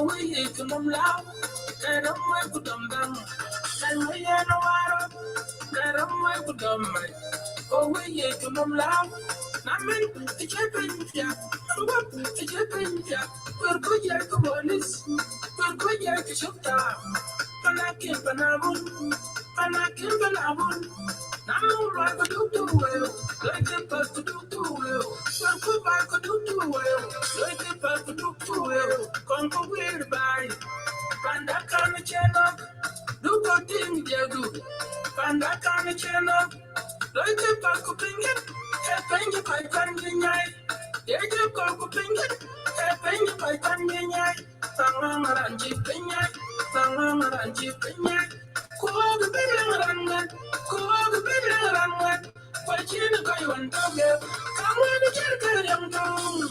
oh we come loud, get up my good dum, and we are no wire, get up my good dum, oh we come loud, Namin, the champion, the champion, we're good at the police, we're good at the shop. Panakin Panabun, Panakin Panabun. Now I could do well, like the past to do well. Well, good I could do well, like the past to do well. Conquer weird by Pandakan channel, do good thing, Jagu. Pandakan channel, like the past to bring it, a penny by Pandian. Yeah, you go bring it, a penny by Pandian. Sangaranji Penya, Sangaranji Penya. Call the Billarangan, call the Billarangan. What you know, I want to get. Come on, the young town.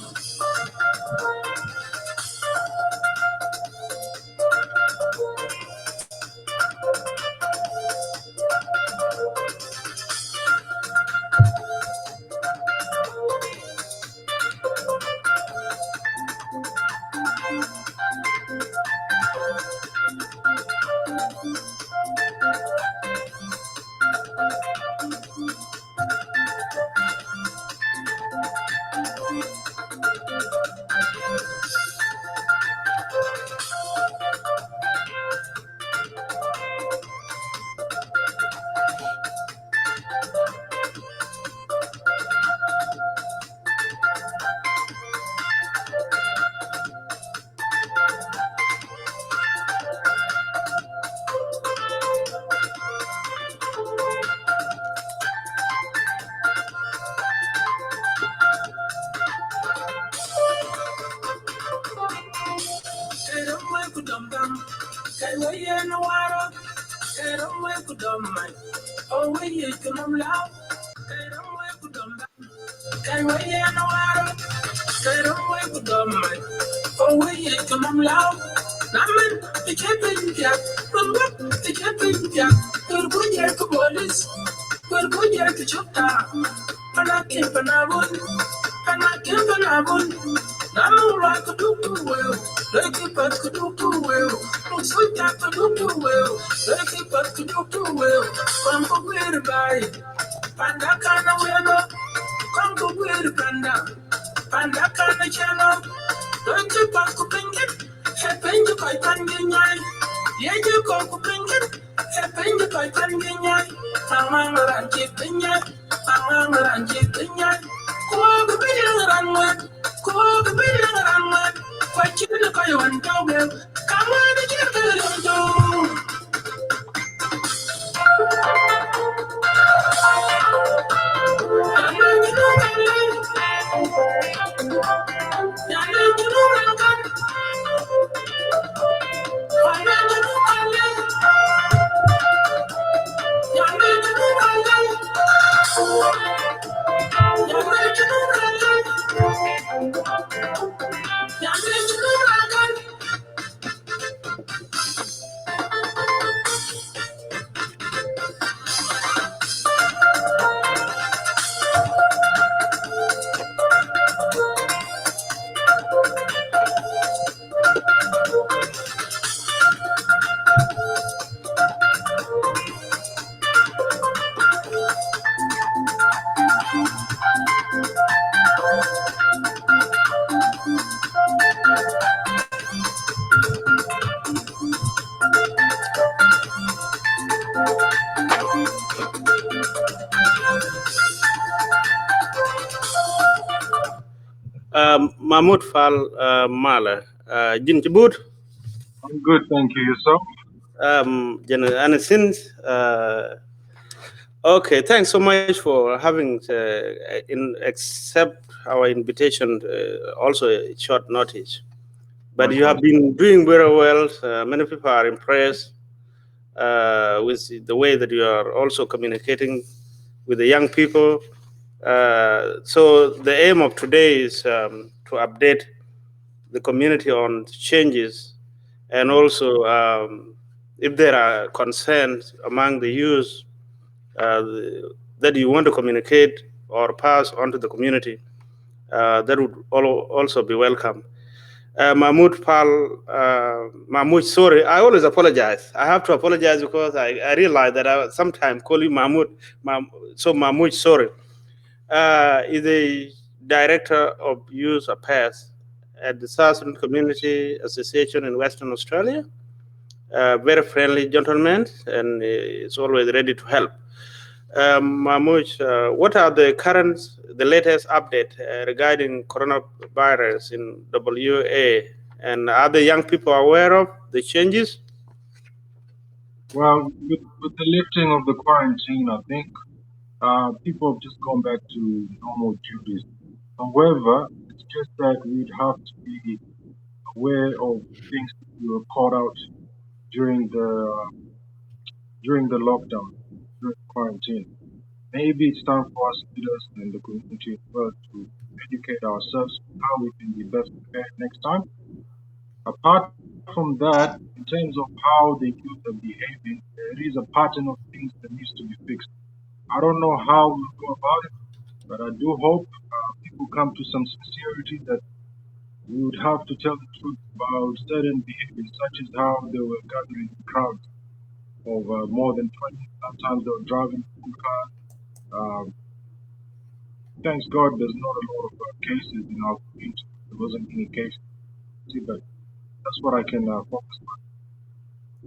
Oh, we come loud. Can we no water? They don't wake with the mic. Oh, we come loud. Naman, the champion jack. Remember the champion jack. We're good at the police. We're good at the chopper. And I can't banabun. And I can't banabun. Now I could do well. Like it, but could do well. No sweet that could do well. Like it, but could do well. Come for where to buy. And I can't wear. Come to where to panda. Panda can't channel. Don't you pass to bring it? Happen to buy pandinai. Yeah, you go to bring it. Happen to buy pandinai. Amang and chipinya. Amang and chipinya. Call the billion and one. Call the billion and one. What you look at you and go. Come on, the chicken. Mahmoud Fall Mala, Jin Jibut, I'm good, thank you. Yourself? And since okay, thanks so much for having accept our invitation, also at short notice. But My you have pleasure. been doing very well. Many people are impressed with the way that you are also communicating with the young people. So the aim of today is to update the community on changes, and also if there are concerns among the youth that you want to communicate or pass on to the community, that would also be welcome. Mahmoud Pal, Mahmoud, sorry, I always apologize. I have to apologize because I realize that I sometimes call you Mahmoud. So Mahmoud, sorry, is the Director of Youth Affairs at the Southern Community Association in Western Australia. Very friendly gentleman, and is always ready to help. Mahmoud, what are the latest update regarding coronavirus in WA, and are the young people aware of the changes? Well, with the lifting of the quarantine, I think people have just gone back to normal duties. However, it's just that we'd have to be aware of things that we were caught out during the lockdown, during quarantine. Maybe it's time for us leaders and the community as well to educate ourselves how we can be best prepared next time. Apart from that, in terms of how the youth are behaving, there is a pattern of things that needs to be fixed. I don't know how we'll go about it, but I do hope people come to some sincerity that we would have to tell the truth about certain behaviors, such as how they were gathering in crowds of more than 20. Sometimes they were driving full cars. Um, Thanks God there's not a lot of cases in our community. There wasn't any cases, but that's what I can focus my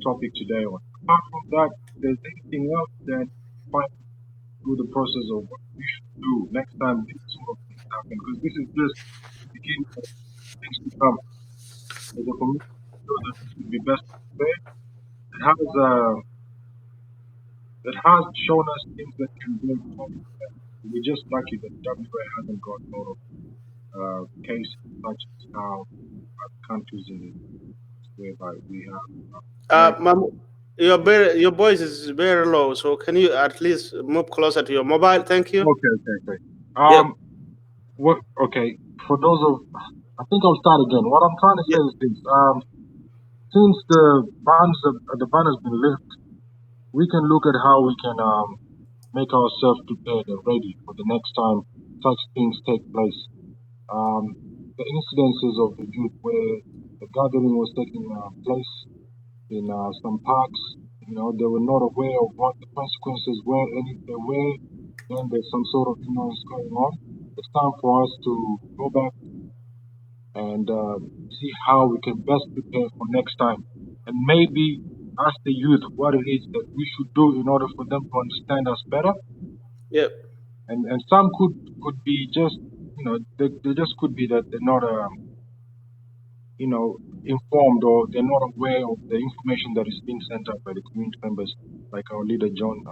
topic today on. Apart from that, if there's anything else, then find through the process of what we should do next time this sort of things happen, because this is just the beginning of things to come. As a community, so that we should be best prepared. It has it has shown us things that can build confidence. We're just lucky that WA hasn't got a lot of cases such as how other countries in the whereby we have America. Mahmoud, your voice is very low, so can you at least move closer to your mobile? Thank you. Okay. Yep. What? Okay. For those of, I think I'll start again. What I'm trying to say Yep. is this: since the ban has been lifted, we can look at how we can make ourselves prepared and ready for the next time such things take place. Um, the incidences of the youth where the gathering was taking place in some parks, they were not aware of what the consequences were, and if they were, then there's some sort of ignorance going on. It's time for us to go back and see how we can best prepare for next time, and maybe ask the youth what it is that we should do in order for them to understand us better. Yep. And some could be just, they just could be that they're not informed, or they're not aware of the information that is being sent out by the community members, like our leader John,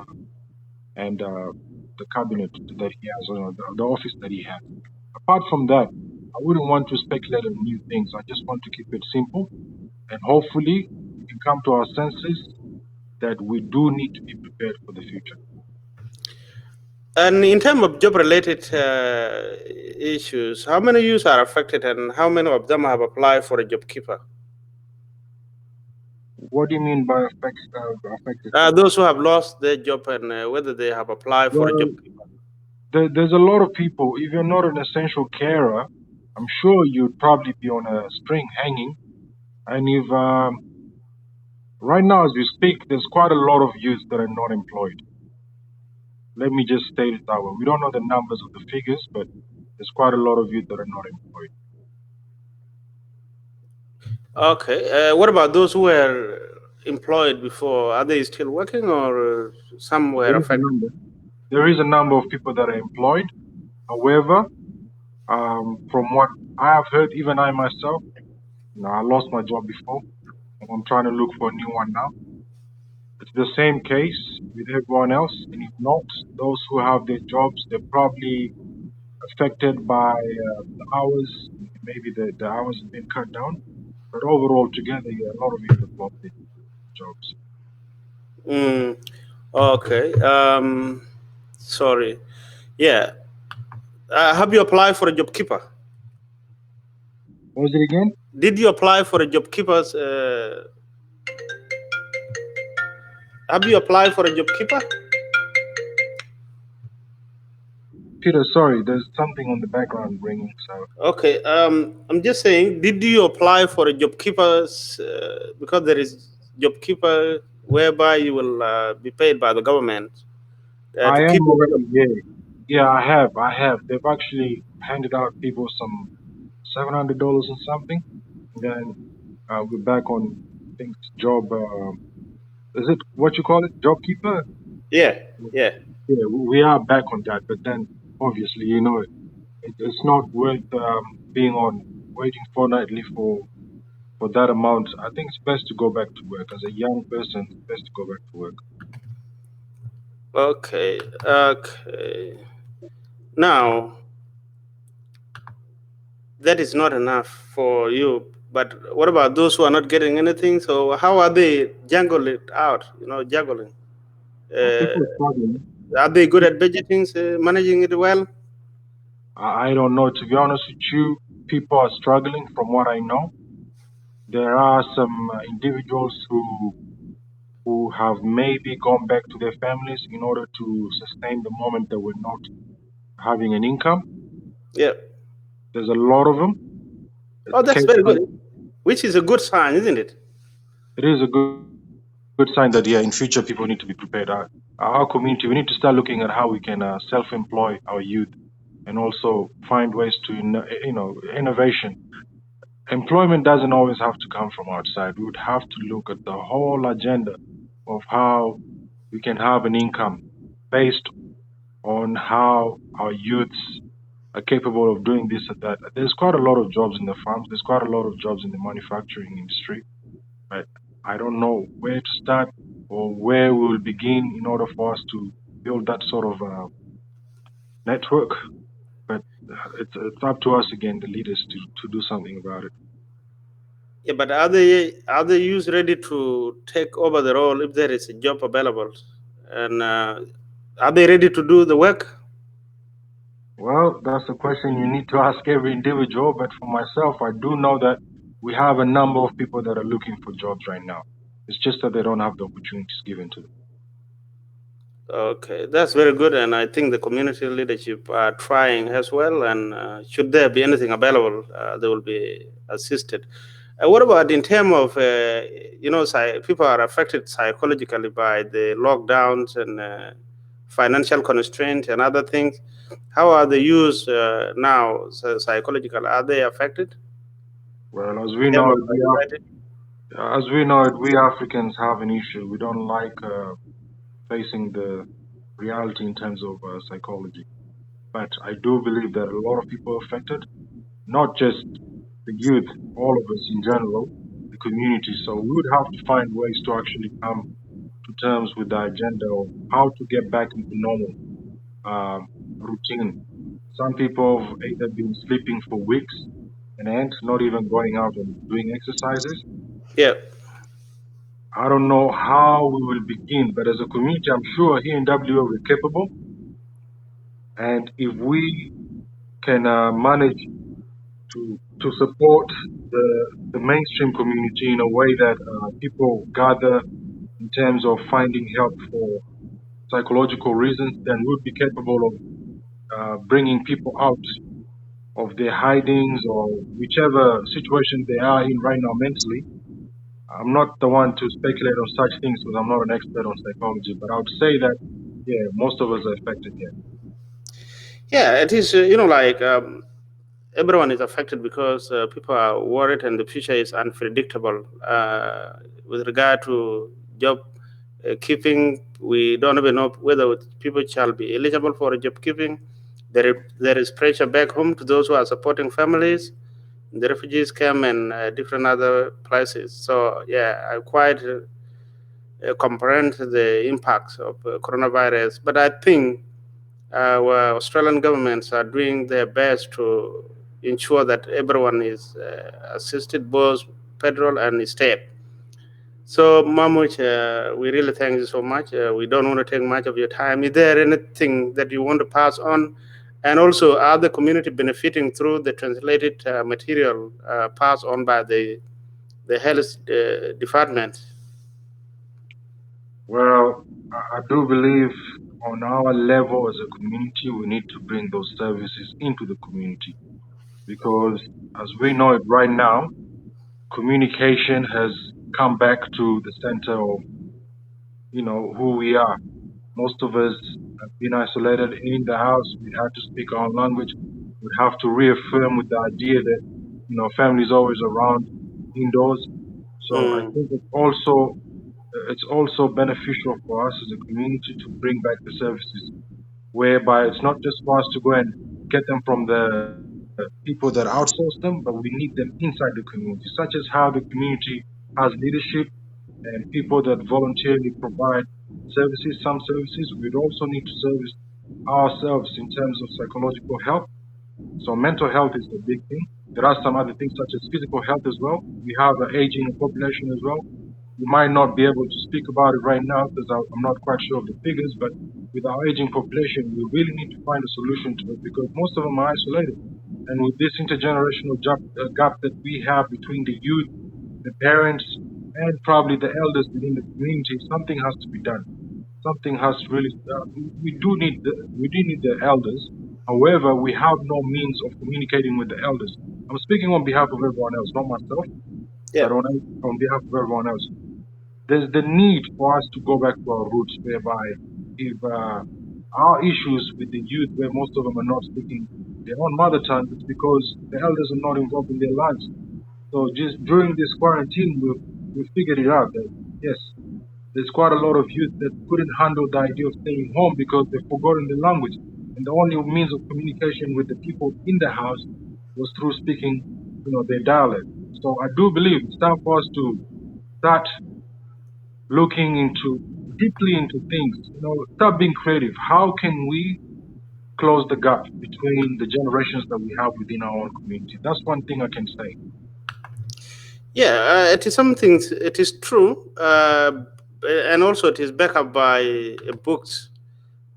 and the cabinet that he has, the office that he has. Apart from that, I wouldn't want to speculate on new things. I just want to keep it simple, and hopefully we can come to our senses that we do need to be prepared for the future. And in terms of job-related issues, how many youth are affected, and how many of them have applied for a job keeper? What do you mean by affected? Those who have lost their job, and whether they have applied for a job Well, keeper. there's a lot of people. If you're not an essential carer, I'm sure you'd probably be on a string hanging. And if right now as we speak, there's quite a lot of youth that are not employed. Let me just state it that way. We don't know the numbers of the figures, but there's quite a lot of youth that are not employed. Okay. What about those who were employed before? Are they still working, or some were affected? There is a number of people that are employed. However, from what I have heard, even I myself, I lost my job before, and I'm trying to look for a new one now. It's the same case with everyone else, and if not, those who have their jobs, they're probably affected by the hours. Maybe the hours have been cut down, but overall, together, a lot of youth have lost their jobs. Okay. Sorry. Yeah. Have you applied for a job keeper? What was it again? Did you apply for a job keeper's? Have you applied for a job keeper? Peter, sorry, there's something on the background ringing. So Okay, I'm just saying, did you apply for a job keepers because there is job keeper whereby you will be paid by the government I to am keep your job? already, yeah, yeah, I have. They've actually handed out people some $700 and something, and then we're back on things job. Is it what you call it? Job keeper? Yeah, yeah. Yeah, we are back on that. But then, obviously, it's not worth being on waiting fortnightly for that amount. I think it's best to go back to work as a young person. It's best to go back to work. Okay, okay. Now that is not enough for you. But what about those who are not getting anything? So how are they juggling it out? Juggling. Uh, People are struggling. are they good at budgeting, managing it well? I don't know. To be honest with you, people are struggling. From what I know, there are some individuals who have maybe gone back to their families in order to sustain the moment that we're not having an income. Yeah. There's a lot of them. Oh, It's that's case very like good. Which is a good sign, isn't it? it is a good sign that yeah, in future people need to be prepared. Our community, we need to start looking at how we can self-employ our youth and also find ways to innovation. Employment doesn't always have to come from outside. We would have to look at the whole agenda of how we can have an income based on how our youths are capable of doing this and that. There's quite a lot of jobs in the farms. There's quite a lot of jobs in the manufacturing industry. But I don't know where to start or where we will begin in order for us to build that sort of network. But it's up to us again, the leaders, to do something about it. Yeah, but are the youth ready to take over the role if there is a job available? And are they ready to do the work? Well, that's a question you need to ask every individual. But for myself, I do know that we have a number of people that are looking for jobs right now. It's just that they don't have the opportunities given to them. Okay, that's very good, and I think the community leadership are trying as well. And should there be anything available, they will be assisted. What about in terms of people are affected psychologically by the lockdowns and financial constraints and other things. How are the youth now psychological? Are they affected Well, in terms of anxiety? As we know it, we Africans have an issue. We don't like facing the reality in terms of psychology. But I do believe that a lot of people are affected, not just the youth, all of us in general, the community. So we would have to find ways to actually come to terms with the agenda of how to get back into normal routine. Some people have either been sleeping for weeks and end, not even going out and doing exercises. Yeah, I don't know how we will begin, but as a community, I'm sure here in WA we're capable. And if we can manage to support the the mainstream community in a way that people gather in terms of finding help for psychological reasons, then we'll be capable of bringing people out of their hidings or whichever situation they are in right now mentally. I'm not the one to speculate on such things because I'm not an expert on psychology, but I would say that, yeah, most of us are affected here. yeah, it is. Everyone is affected because people are worried and the future is unpredictable. With regard to job keeping, we don't even know whether people shall be eligible for a job keeping. There is pressure back home to those who are supporting families, the refugees camp and different other places. So yeah, I quite comprehend the impacts of coronavirus. But I think our Australian governments are doing their best to ensure that everyone is assisted, both federal and state. So, Mahmoud, we really thank you so much. We don't want to take much of your time. Is there anything that you want to pass on? And also, are the community benefiting through the translated material passed on by the health department? Well, I do believe on our level as a community, we need to bring those services into the community because, as we know it right now, communication has come back to the center of who we are. Most of us have been isolated in the house. We had to speak our own language. We have to reaffirm with the idea that family is always around indoors. So I Mm, think it's also beneficial for us as a community to bring back the services, whereby it's not just for us to go and get them from the people that outsource them, but we need them inside the community, such as how the community has leadership and people that voluntarily provide services, some services. We'd also need to service ourselves in terms of psychological health. So mental health is the big thing. There are some other things such as physical health as well. We have an aging population as well. We might not be able to speak about it right now because I'm not quite sure of the figures, but with our aging population, we really need to find a solution to it because most of them are isolated. And with this intergenerational gap that we have between the youth, the parents, and probably the elders within the community, something has to be done. Something has to really. We do need the elders. However, we have no means of communicating with the elders. I'm speaking on behalf of everyone else, not myself, yeah. but on behalf of everyone else. There's the need for us to go back to our roots, whereby if our issues with the youth, where most of them are not speaking their own mother tongue, it's because the elders are not involved in their lives. So just during this quarantine, we figured it out that yes, there's quite a lot of youth that couldn't handle the idea of staying home because they've forgotten the language, and the only means of communication with the people in the house was through speaking, their dialect. So I do believe it's time for us to start looking into deeply into things. Start being creative. How can we close the gap between the generations that we have within our own community? That's one thing I can say. Yeah, it is something. It is true, and also it is backed up by books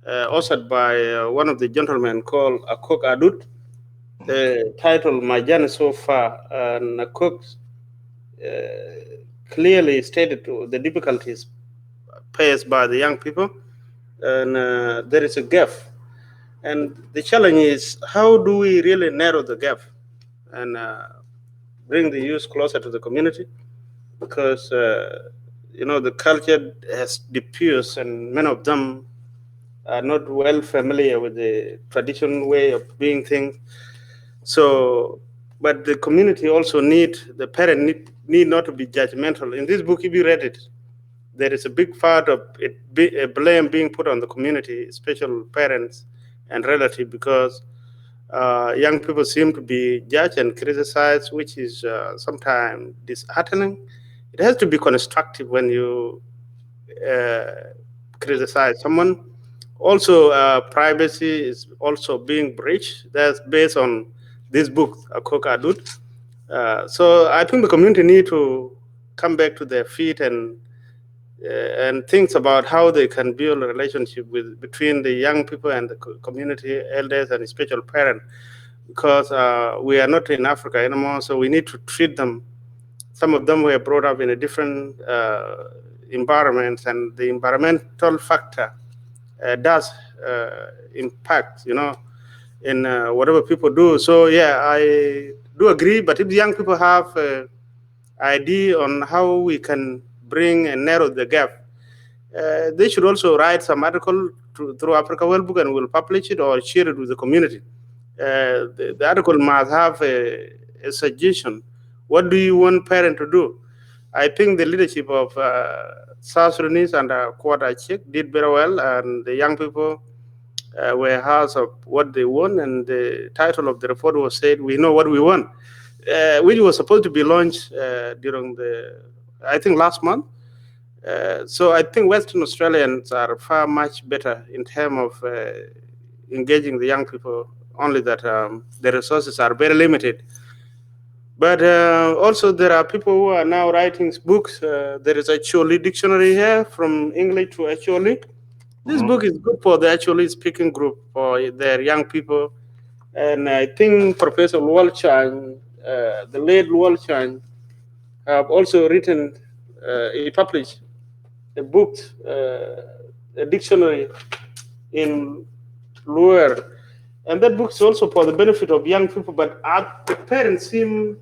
authored by one of the gentlemen called Akok Adut. Mhm. The title "My Journey So Far," and Akok clearly stated the difficulties faced by the young people, and there is a gap. And the challenge is how do we really narrow the gap and bring the youth closer to the community? Because the culture has diffused, and many of them are not well familiar with the traditional way of doing things. So, but the community also the parent need not to be judgmental. In this book, if you read it, there is a big part of a blame being put on the community, especially parents and relatives, because young people seem to be judged and criticized, which is sometimes disheartening. It has to be constructive when you uh, criticize someone. Also, privacy is also being breached. That's based on this book, Akok Adut. So I think the community need to come back to their feet and thinks about how they can build a relationship between the young people and the community elders and special parents, because we are not in Africa anymore, so we need to treat them. Some of them were brought up in a different environments, and the environmental factor does impact, in whatever people do. So yeah, I do agree. But if young people have idea on how we can bring and narrow the gap, they should also write some article through Africa World Book and will publish it or share it with the community. The article must have a suggestion. What do you want parent to do? I think the leadership of South Sudanese under Quad Check did very well, and the young people were asked of what they want, and the title of the report was said, "We know what we want," which was supposed to be launched during I think, last month. So I think Western Australians are far much better in terms of engaging the young people. Only that the resources are very limited. But also there are people who are now writing books. There is actually dictionary here from English to actually. This Mhm. book is good for the actually speaking group for their young people. And I think Professor Luolchan, the late Luolchan, have also written, he published a book, a dictionary in Luer. And that book is also for the benefit of young people, but the parents seem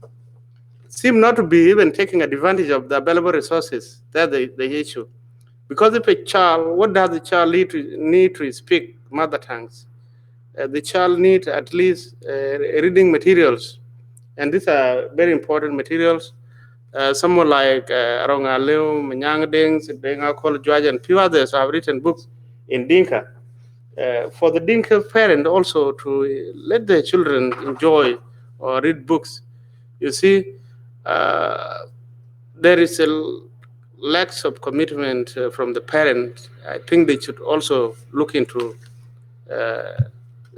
not to be even taking advantage of the available resources. That's the issue. Because if a child, what does the child need to speak mother tongues? The child needs at least reading materials, and these are very important materials. Someone like Arong Aleu, Manyang Deng, Denga Kol Juaj, and few others have written books in Dinka. For the Dinka parent also to let their children enjoy or read books. You see, uh, there is a lack of commitment from the parent. I think they should also look into uh,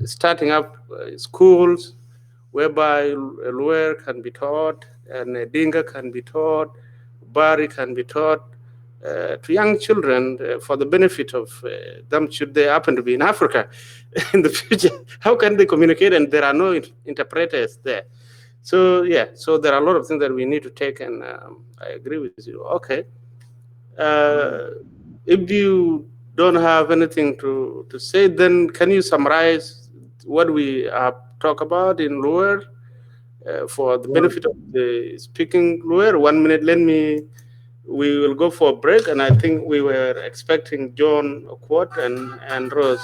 starting up schools whereby Luer can be taught and Dinka can be taught, Bari can be taught to young children for the benefit of them should they happen to be in Africa in the future. How can they communicate and there are no interpreters there? So yeah, so there are a lot of things that we need to take, and I agree with you. Okay, uh, if you don't have anything to say, then can you summarize what we have talked about in Lower for the Well, benefit of the speaking Lower? 1 minute, we will go for a break, and I think we were expecting John Okwot and Rose.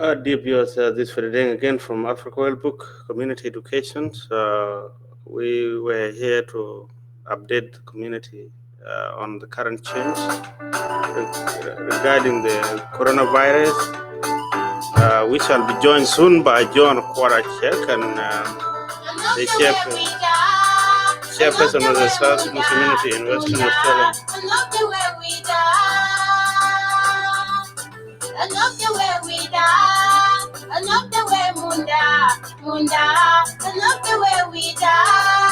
Dear viewers, this is Ferdinand again from Africa World Book Community Education. We were here to update the community on the current change regarding the coronavirus. We shall be joined soon by John Kwarachek and the chairperson of the South Sudan community in Western Australia. I love the way we die. I love the way Munda, Munda. I love the way we die.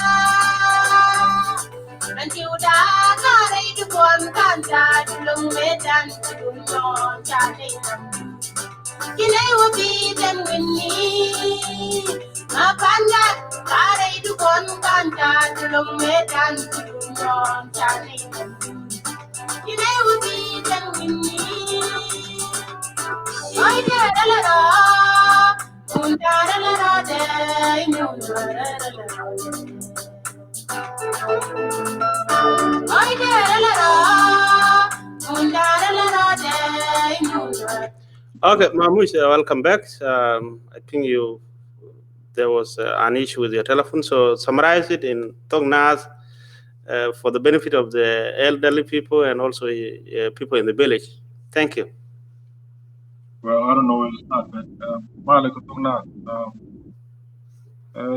And you die, carry the one can't long medan to long chatting. You know, be them with me. My panda, carry the one can't long medan to long chatting. You know, be them with me. Okay, Mahmoud, welcome back. I think there was an issue with your telephone, so summarize it in Tongnas for the benefit of the elderly people and also people in the village. Thank you. Well, I don't know where to start, but Malik Tungna,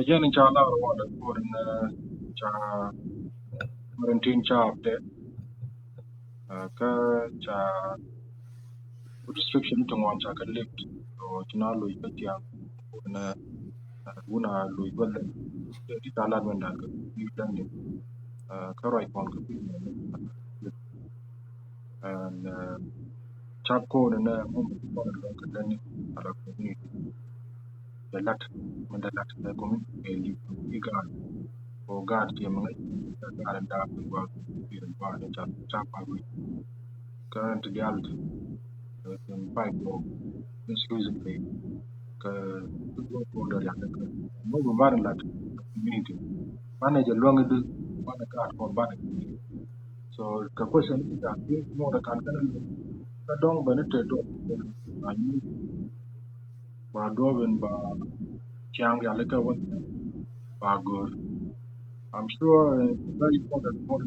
Jen in Chala or the foreign quarantine chap there, cha restriction to one chaka lift or China Louis Petia, Una Louis Welland, the Italian when that you landing, Karai Pon and chap code and moment for the community. The lat when the lat the community you got or God came and that we were in part of chap current reality in fight more exclusively to go the no matter that community manage a long do one card for bank so the question is that more the can don't benefit and ba doven ba chiang ya leka one ba good. I'm sure it's very important for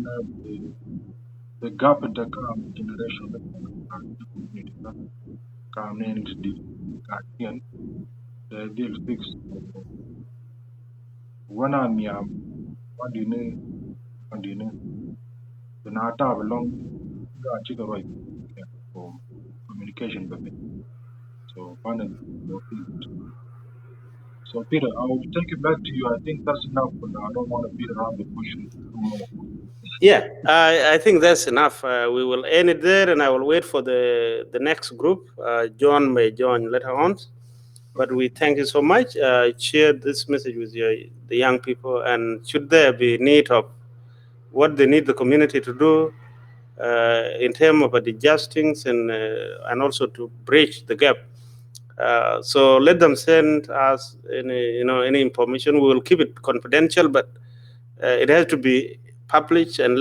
the gap in the current generation that community come into the Guardian, the deal fixed one on what do you know, the Nata belong to the right for communication with it. So, finally, so Peter, I will take it back to you. I think that's enough for now. I don't want to beat around the bush too more. Yeah, I think that's enough. We will end it there, and I will wait for the next group. John may join later on, but we thank you so much. Share this message with the young people, and should there be need of what they need the community to do in terms of adjusting and also to bridge the gap. So let them send us any information. We will keep it confidential, but it has to be published and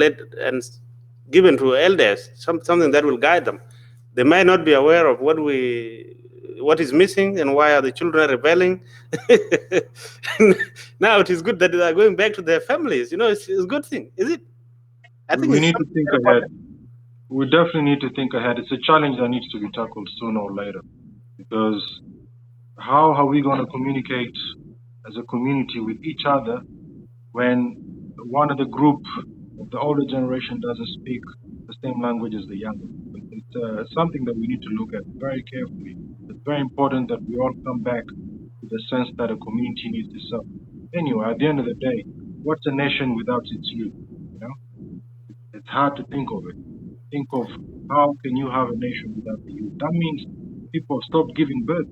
given to elders, something that will guide them. They might not be aware of what is missing and why are the children rebelling. Now it is good that they are going back to their families. It's a good thing, is it? I think We it's need to think something ahead. We definitely need to think ahead. It's a challenge that needs to be tackled sooner or later. Because how are we going to communicate as a community with each other when one of the group of the older generation doesn't speak the same language as the younger? It's something that we need to look at very carefully. It's very important that we all come back to the sense that a community needs itself. Anyway, at the end of the day, what's a nation without its youth? It's hard to think of it. Think of how can you have a nation without the youth? That means people stop giving birth.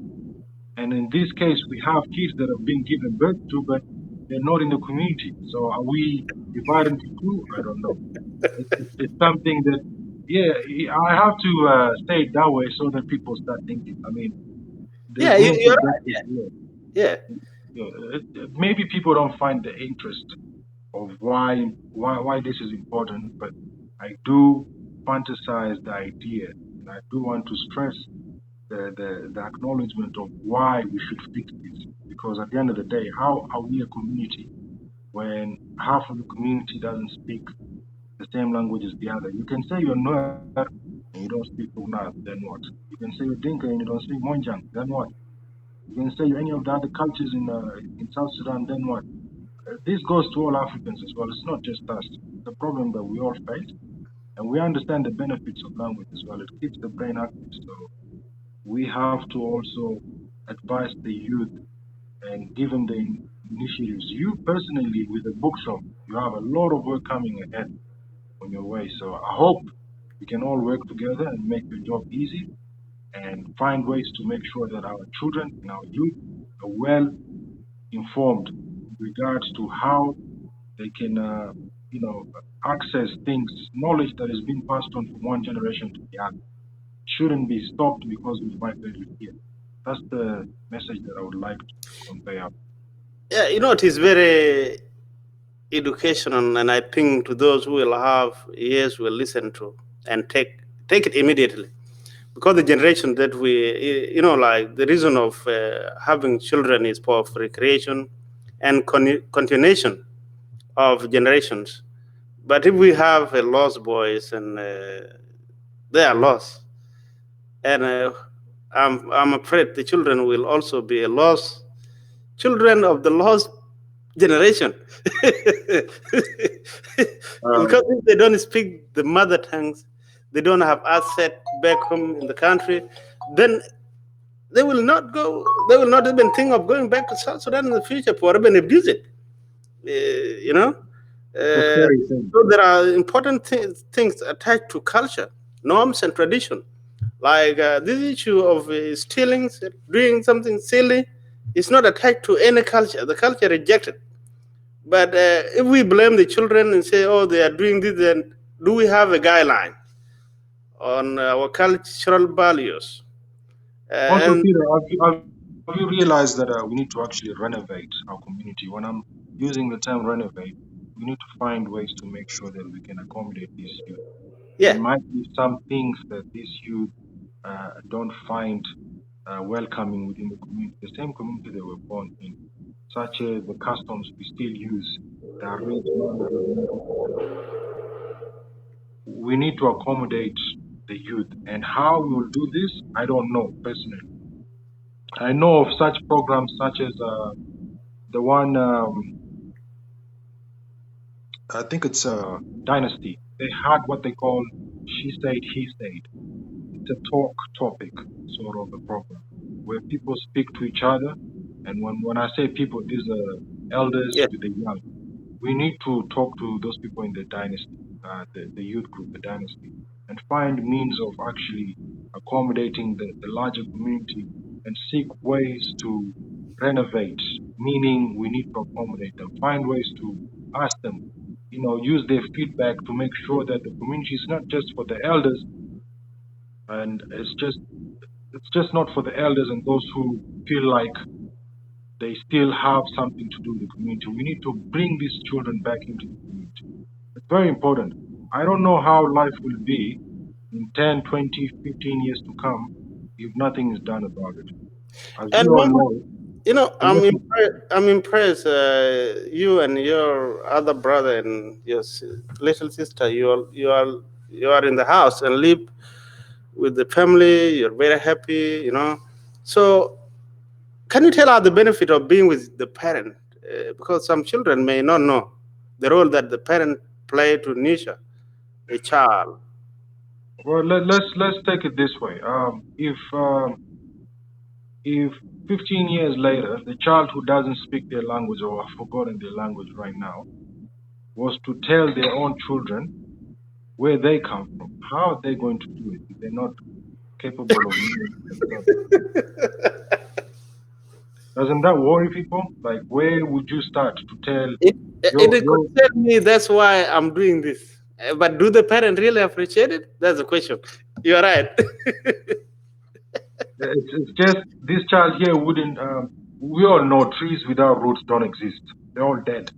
And in this case, we have kids that have been given birth to, but they're not in the community. So are we dividing into two? I don't know. It's something that, yeah, I have to say it that way so that people start thinking. I mean, Yeah, you're right. Yeah. Maybe people don't find the interest of why this is important, but I do fantasize the idea, and I do want to stress the acknowledgement of why we should fix this. Because at the end of the day, how are we a community when half of the community doesn't speak the same language as the other? You can say you're Nuer and you don't speak Tungna, then what? You can say you're Dinka and you don't speak Monjang, then what? You can say you're any of the other cultures in South Sudan, then what? This goes to all Africans as well. It's not just us. It's a problem that we all face, and we understand the benefits of language as well. It keeps the brain active. So we have to also advise the youth and give them the initiatives. You personally, with the bookshop, you have a lot of work coming ahead on your way. So I hope we can all work together and make your job easy and find ways to make sure that our children and our youth are well informed in regards to how they can, access things, knowledge that is being passed on from one generation to the other. Shouldn't be stopped because we migrated here. That's the message that I would like to convey out. Yeah, it is very educational, and I think to those who will have ears will listen to and take it immediately, because the generation that like the reason of having children is for recreation and continuation of generations. But if we have a lost boys and they are lost, and I'm afraid the children will also be a lost children of the lost generation. Um, Because if they don't speak the mother tongues, they don't have asset back home in the country, then they will not go. They will not even think of going back to South Sudan in the future for even abuse it. You know. it's a Uh, scary thing. so there are important things attached to culture, norms, and tradition. Like this issue of stealing, doing something silly, is not attached to any culture. The culture rejected. But if we blame the children and say, "Oh, they are doing this," then do we have a guideline on our cultural values? Also, And Peter, have you realized that we need to actually renovate our community? When I'm using the term renovate, we need to find ways to make sure that we can accommodate these youth. There yeah, might be some things that these youth don't find welcoming within the community, the same community they were born in, such as the customs we still use, the arrangements, the music. We need to accommodate the youth. And how we will do this, I don't know personally. I know of such programs such as the one, I think it's Dynasty. They had what they call She Said, He Said. It's a talk topic sort of a program where people speak to each other. And when I say people, these are elders yeah. with the young. We need to talk to those people in the dynasty, the youth group, the dynasty, and find means of actually accommodating the larger community and seek ways to renovate, meaning we need to accommodate them, find ways to ask them, use their feedback to make sure that the community is not just for the elders and it's just not for the elders and those who feel like they still have something to do with the community. We need to bring these children back into the community. It's very important. I don't know how life will be in 10, 20, 15 years to come if nothing is done about it. As we And all one more, know, I'm unless we, impressed. I'm impressed. You and your other brother and your little sister, you are in the house and live with the family. You're very happy. So can you tell us the benefit of being with the parent? Because some children may not know the role that the parent play to nurture a child. well, let's take it this way. If 15 years later, the child who doesn't speak their language or have forgotten their language right now was to tell their own children where they come from, how are they going to do it if they're not capable of knowing themselves? Doesn't that worry people? Like, where would you start to tell It your it your? concern me. That's why I'm doing this. But do the parent really appreciate it? That's the question. You're right. It's just this child here wouldn't. We all know trees without roots don't exist. They're all dead.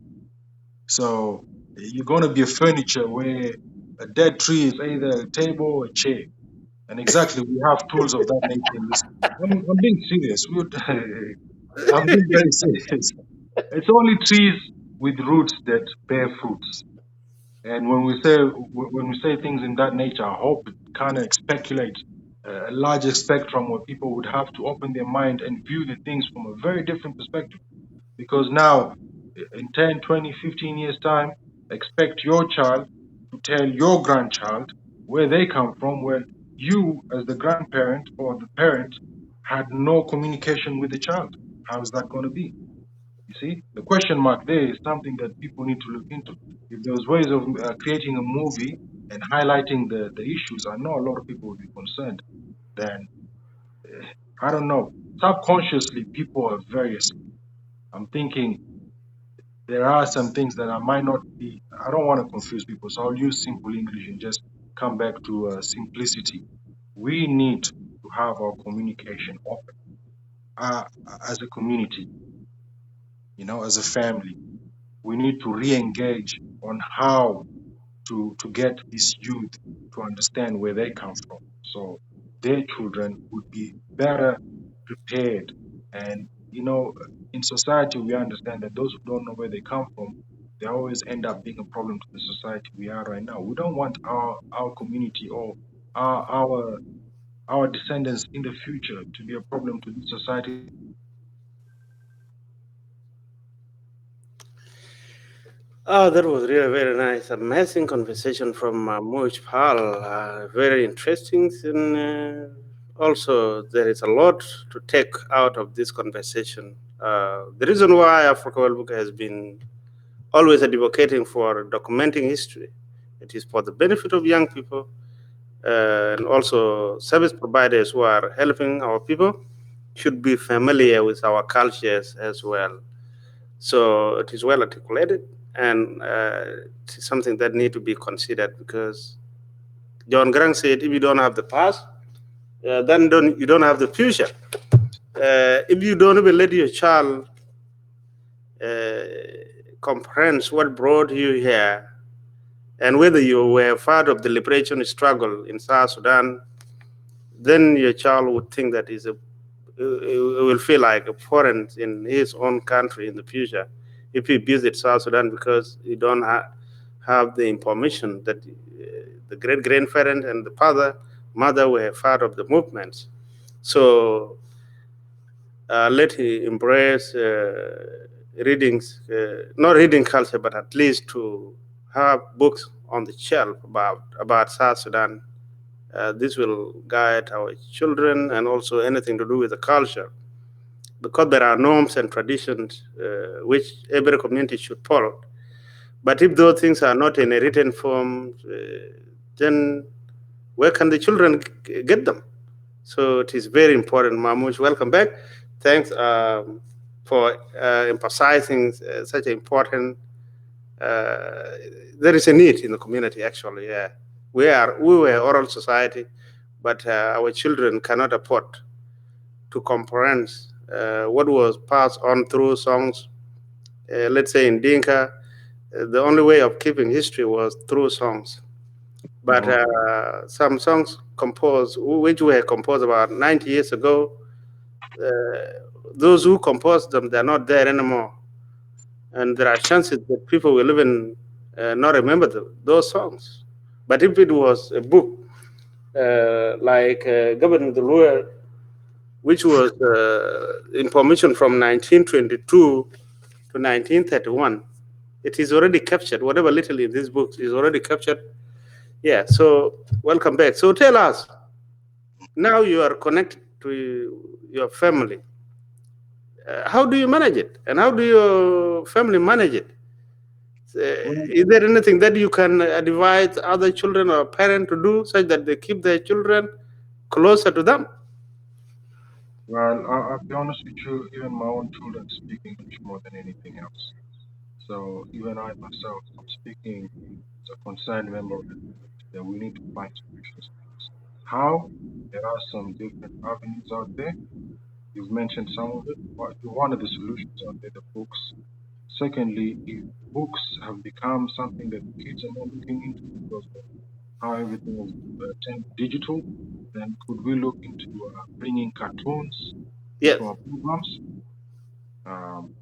So you're gonna be a furniture where a dead tree is either a table or a chair. And exactly, we have tools of that nature in this. I'm being serious. I'm being very serious. It's only trees with roots that bear fruits. And when we say things in that nature, I hope it kind of speculate a larger spectrum where people would have to open their mind and view the things from a very different perspective. Because now, in 10, 20, 15 years' time, expect your child to tell your grandchild where they come from, where you, as the grandparent or the parent, had no communication with the child. How is that going to be? You see, the question mark there is something that people need to look into. If there's ways of creating a movie and highlighting the issues, I know a lot of people would be concerned. Then, I don't know. Subconsciously, people are very asleep. I'm thinking there are some things that I might not be, I don't want to confuse people, so I'll use simple English and just come back to simplicity. We need to have our communication open uh, as a community, as a family. We need to re engage on how to get these youth to understand where they come from. So their children would be better prepared. And, in society, we understand that those who don't know where they come from, they always end up being a problem to the society we are right now. We don't want our community or our, our, our descendants in the future to be a problem to this society. Oh, that was really very nice. Amazing conversation from Moich Pal. Very interesting. And also, there is a lot to take out of this conversation. The reason why Africa World Book has been always advocating for documenting history, it is for the benefit of young people and also service providers who are helping our people should be familiar with our cultures as well. So it is well articulated, and it is something that need to be considered because John Grant said, if you don't have the past, then you don't have the future. If you don't even let your child uh, comprehend what brought you here, and whether you were part of the liberation struggle in South Sudan, then your child would think that it will feel like a foreign in his own country in the future if he visits South Sudan because he don't have the information that the great grandparent and the father mother were part of the movements. So let he embrace readings, not reading culture, but at least to have books on the shelf about South Sudan. This will guide our children and also anything to do with the culture because there are norms and traditions which every community should follow. But if those things are not in a written form, then where can the children get them? So it is very important. Mahmoud, welcome back. Thanks for emphasizing such an important. Uh, there is a need in the community, actually. Yeah, we were oral society, but our children cannot afford to comprehend what was passed on through songs. Let's say in Dinka, the only way of keeping history was through songs. But Mhm. some songs composed, which were composed about 90 years ago, uh, those who composed them, they're not there anymore. And there are chances that people will even not remember those songs. But if it was a book, like Governing the Lawyer, which was information from 1922 to 1931, it is already captured. Whatever little in this book is already captured. Yeah, so welcome back. So tell us, now you are connected to your family. How do you manage it? And how do your family manage it? Well, Is there anything that you can advise other children or parents to do such that they keep their children closer to them? I'll be honest with you, even my own children speak English more than anything else. So even I myself, I'm speaking as a concerned member of the community that we need to find solutions. How? There are some different avenues out there. You've mentioned some of it. One of the solutions out there, the books. Secondly, if books have become something that kids are not looking into because of how everything is turned digital, then could we look into bringing cartoons into Yes. our programs? Um,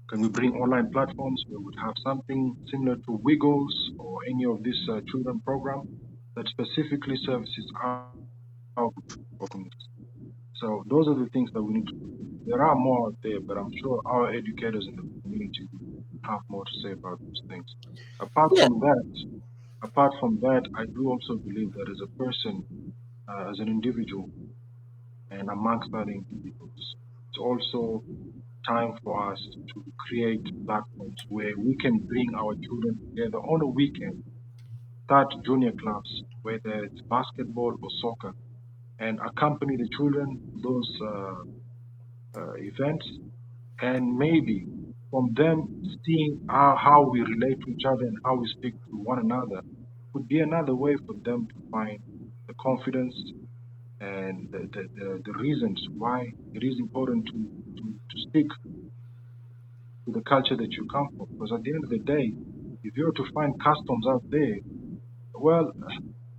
can we bring online platforms where we would have something similar to Wiggles or any of these children program that specifically services our communities? So those are the things that we need to look into. There are more out there, but I'm sure our educators in the community will have more to say about those things. Apart Yeah. from that, apart from that, I do also believe that as a person, as an individual, and amongst other individuals, it's also time for us to create platforms where we can bring our children together on a weekend, start junior clubs, whether it's basketball or soccer, and accompany the children to those events, and maybe from them seeing how we relate to each other and how we speak to one another would be another way for them to find the confidence and the reasons why it is important to stick to the culture that you come from. Because at the end of the day, if you're to find customs out there, well,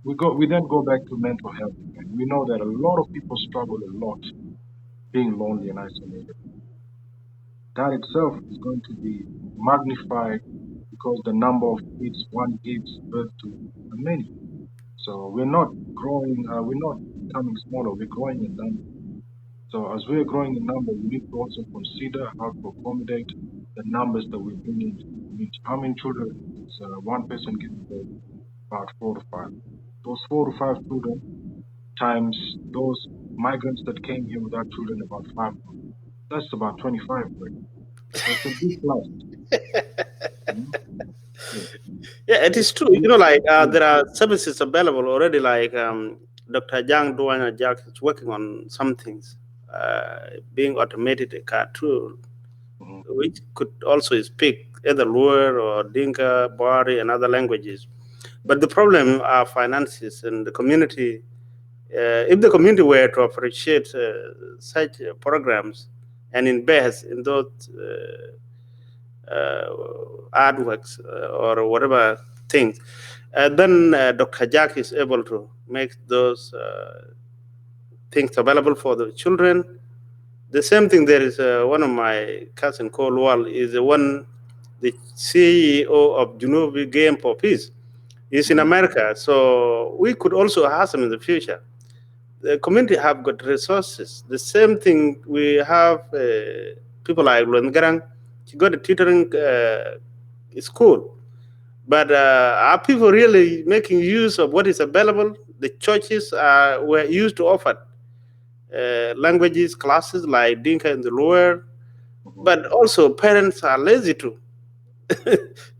we then go back to mental health again. We know that a lot of people struggle a lot being lonely and isolated. That itself is going to be magnified because the number of kids one gives birth to are many. So we're not becoming smaller, we're growing in number. So as we're growing in number, we need to also consider how to accommodate the numbers that we bring into the community. How many children is one person giving birth? About 4 to 5. Those 4 to 5 children times those migrants that came here without children, about 500. That's about 25, right? So it's a big plus. You know? Yeah. Yeah, it is It's, true. Like yeah. there are services available already. Like Dr. Jang Duana Jack is working on some things, being automated a car tool, Mhm. which could also speak either Luo or Dinka, Bari, and other languages. But the problem are finances and the community. If the community were to appreciate such programs and invest in those artworks or whatever things, then Dr. Jack is able to make those things available for the children. The same thing. There is one of my cousin called Wal is the one, the CEO of Junubi Game for Peace. Is in Mhm. America, so we could also ask them in the future. The community have got resources. The same thing we have people like Luengarang. She got a tutoring school. But are people really making use of what is available? The churches were used to offer languages classes like Dinka and the lower, Mhm. but also parents are lazy too.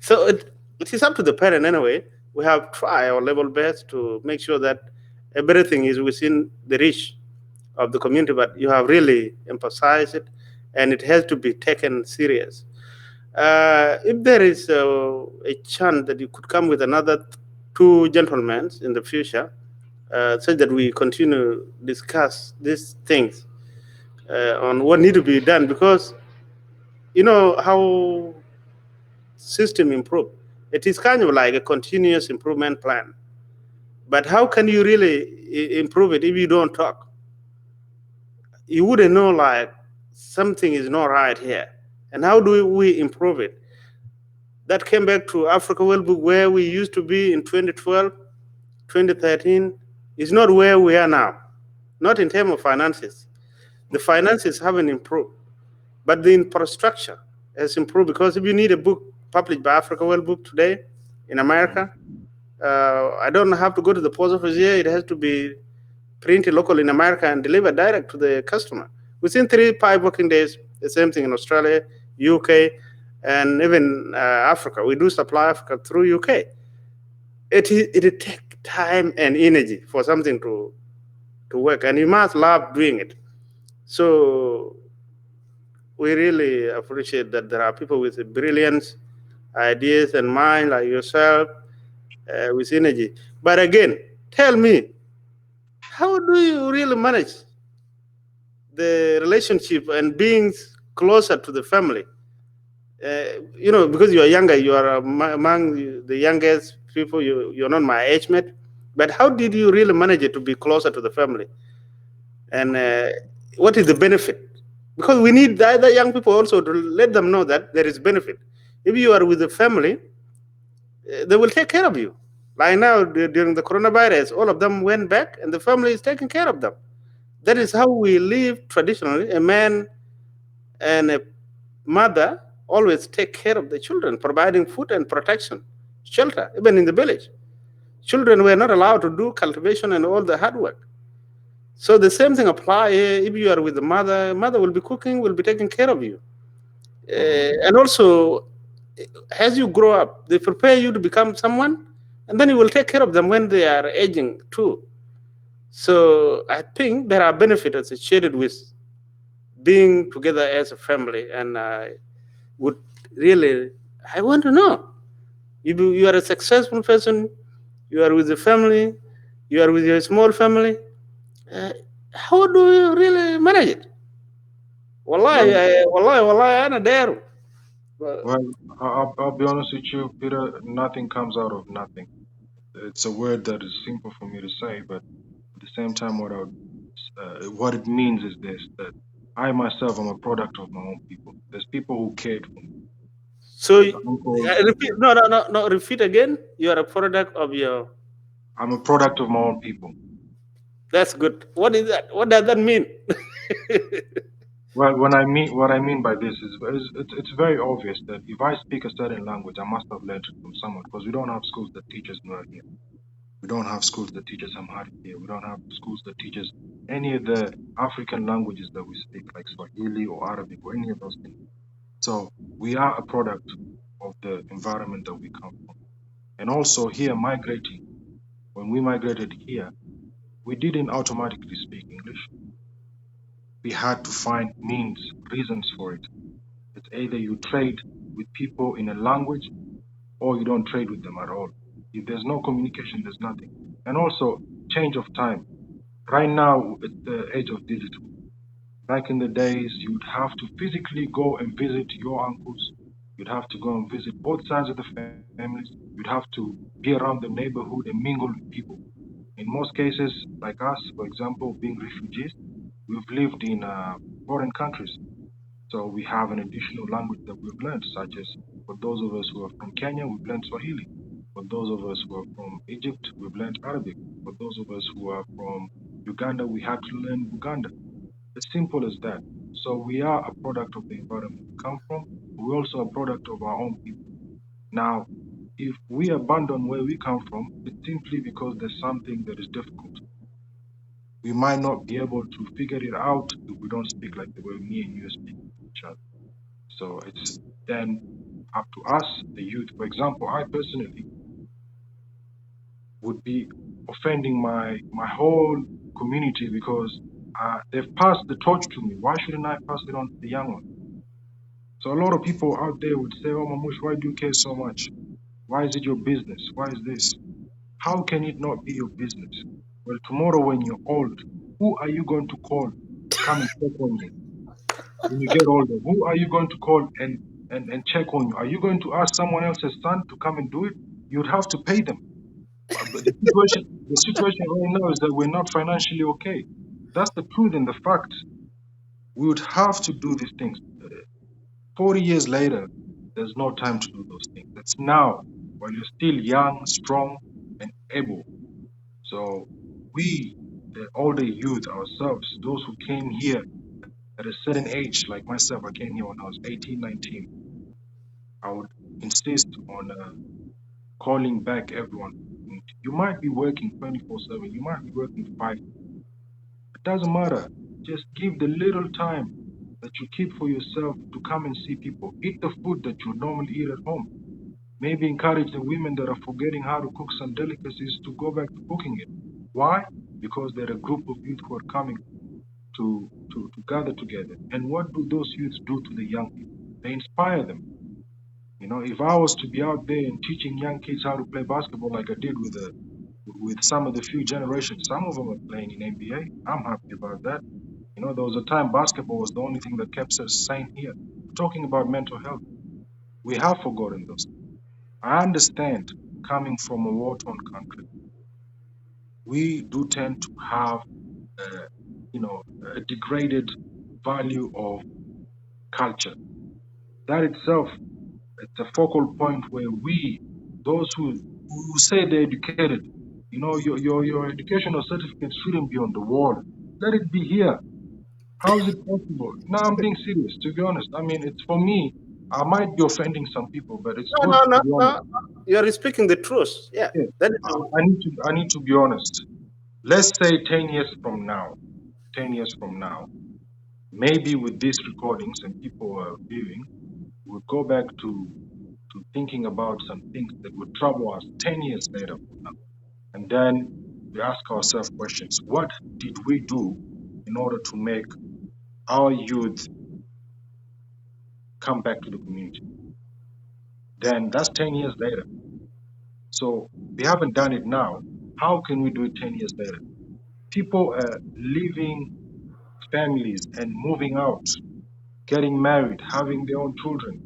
So it is up to the parent anyway. We have tried our level best to make sure that everything is within the reach of the community, but you have really emphasized it, and it has to be taken serious. If there is a chance that you could come with another two gentlemen in the future, so that we continue discuss these things on what need to be done, because how system improve. It is kind of like a continuous improvement plan. But how can you really improve it if you don't talk? You wouldn't know like something is not right here. And how do we improve it? That came back to Africa World Book where we used to be in 2012, 2013 is not where we are now. Not in terms of finances. The finances haven't improved, but the infrastructure has improved, because if you need a book published by Africa World Book today in Mhm. America, I don't have to go to the post office here. It has to be printed locally in America and delivered direct to the customer within 3 5 working days. The same thing in Australia, UK, and even Africa. We do supply Africa through UK. It takes time and energy for something to work, and you must love doing it. So we really appreciate that there are people with brilliant ideas and mind like yourself with energy. But again, tell me, how do you really manage the relationship and being closer to the family? Because you are younger, you are among the youngest people. You're not my age mate. But how did you really manage it to be closer to the family? And what is the benefit? Because we need the other young people also to let them know that there is benefit. If you are with the family, they will take care of you. Like now, during the coronavirus, all of them went back, and the family is taking care of them. That is how we live traditionally. A man and a mother always take care of the children, providing food and protection, shelter, even in the village. Children were not allowed to do cultivation and all the hard work. So the same thing apply if you are with the mother. Mother will be cooking, will be taking care of you, Hmm. and also as you grow up, they prepare you to become someone, and then you will take care of them when they are aging too. So I think there are benefits associated with being together as a family, and I would really, I want to know if you are a successful person, you are with the family, you are with your small family. Uh, how do you really manage it? Well, والله أنا دايره. well, I'll be honest with you, Peter. Nothing comes out of nothing. It's a word that is simple for me to say, but at the same time, what it means is this: that I myself am a product of my own people. There's people who cared for me. So There's uncles. repeat, no, repeat again. You are a product of your. I'm a product of my own people. That's good. What is that? What does that mean? Well, what I mean by this is it's very obvious that if I speak a certain language, I must have learned it from someone because we don't have schools that teach us Nuer here. We don't have schools that teach us Amharic here. We don't have schools that teach us any of the African languages that we speak, like Swahili or Arabic or any of those things. So we are a product of the environment that we come from. And also here migrating, when we migrated here, we didn't automatically speak English. We had to find means, reasons for it. It's either you trade with people in a language or you don't trade with them at all. If there's no communication, there's nothing. And also change of time. Right now, it's the age of digital. Back in the days, you'd have to physically go and visit your uncles. You'd have to go and visit both sides of the families. You'd have to be around the neighborhood and mingle with people. In most cases, like us, for example, being refugees, we've lived in foreign countries. So we have an additional language that we've learned, such as for those of us who are from Kenya, we've learned Swahili. For those of us who are from Egypt, we've learned Arabic. For those of us who are from Uganda, we had to learn Uganda. As simple as that. So we are a product of the environment we come from. We're also a product of our own people. Now, if we abandon where we come from, it's simply because there's something that is difficult. We might not be able to figure it out if we don't speak like the way me and you speak to each other. So it's then up to us, the youth. For example, I personally would be offending my whole community because they've passed the torch to me. Why shouldn't I pass it on to the young one? So a lot of people out there would say, "Oh, Mamush, why do you care so much? Why is it your business? Why is this? How can it not be your business? Well, tomorrow when you're old, who are you going to call to come and check on you? When you get older, who are you going to call and check on you? Are you going to ask someone else's son to come and do it? You'd have to pay them. But the situation right now is that we're not financially okay. That's the truth and the fact. We would have to do these things. 40 years later, there's no time to do those things. It's now, while you're still young, strong, and able. So we, the older youth ourselves, those who came here at a certain age, like myself, I came here when I was 18, 19. I would insist on calling back everyone. You might be working 24/7, you might be working 5. It doesn't matter. Just give the little time that you keep for yourself to come and see people. Eat the food that you normally eat at home. Maybe encourage the women that are forgetting how to cook some delicacies to go back to cooking it. Why? Because they're a group of youth who are coming to gather together. And what do those youths do to the young people? They inspire them. If I was to be out there and teaching young kids how to play basketball like I did with some of the few generations, some of them are playing in NBA. I'm happy about that. There was a time basketball was the only thing that kept us sane here. We're talking about mental health. We have forgotten those. I understand coming from a war-torn country. we do tend to have, uh, a degraded value of culture. That itself, it's a focal point where those who say they're educated, your educational certificate shouldn't be on the wall. Let it be here. How is it possible? Now I'm being serious, to be honest. I mean, it's for me. I might be offending some people, but it's No, good no, to no, be honest. no. You are speaking the truth. Yeah, Yeah, that is. I need to be honest. Let's say 10 years from now, 10 years from now, maybe with these recordings and people are viewing, we'll go back to thinking about some things that would trouble us 10 years later from now. And then we ask ourselves questions. What did we do in order to make our youth come back to the community? Then that's 10 years later. So we haven't done it now. How can we do it 10 years later? People are leaving families and moving out, getting married, having their own children.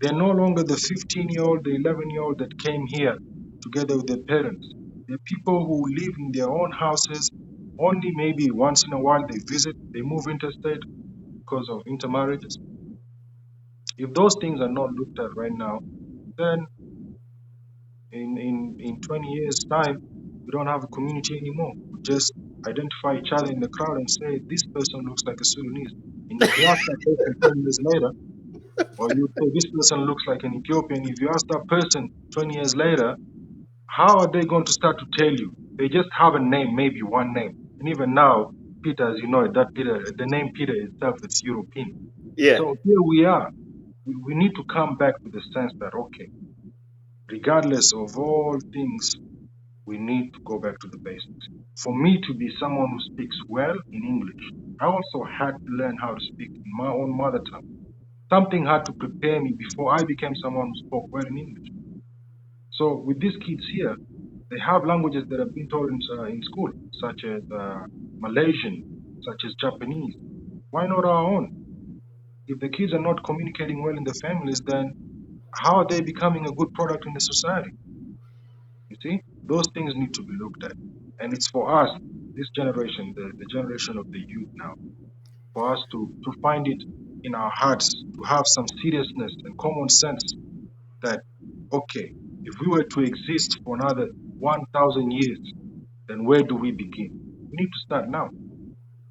They're no longer the 15-year-old, the 11-year-old that came here together with their parents. They're people who live in their own houses. Only maybe once in a while they visit, they move interstate because of intermarriages. If those things are not looked at right now, then in 20 years' time, we don't have a community anymore. We just identify each other in the crowd and say, this person looks like a Sudanese. And if you ask that person 20 years later, or you say this person looks like an Ethiopian, if you ask that person 20 years later, how are they going to start to tell you? They just have a name, maybe one name. And even now, Peter, as you know, that Peter, the name Peter itself, it's European. Yeah, So here we are. We need to come back to the sense that, okay, regardless of all things, we need to go back to the basics. For me to be someone who speaks well in English, I also had to learn how to speak in my own mother tongue. Something had to prepare me before I became someone who spoke well in English. So with these kids here, they have languages that have been taught in school, such as Malaysian, such as Japanese. Why not our own? If the kids are not communicating well in the families, then how are they becoming a good product in the society? You see, those things need to be looked at. And it's for us, this generation, the generation of the youth now, for us to find it in our hearts, to have some seriousness and common sense that, okay, if we were to exist for another 1,000 years, then where do we begin? We need to start now.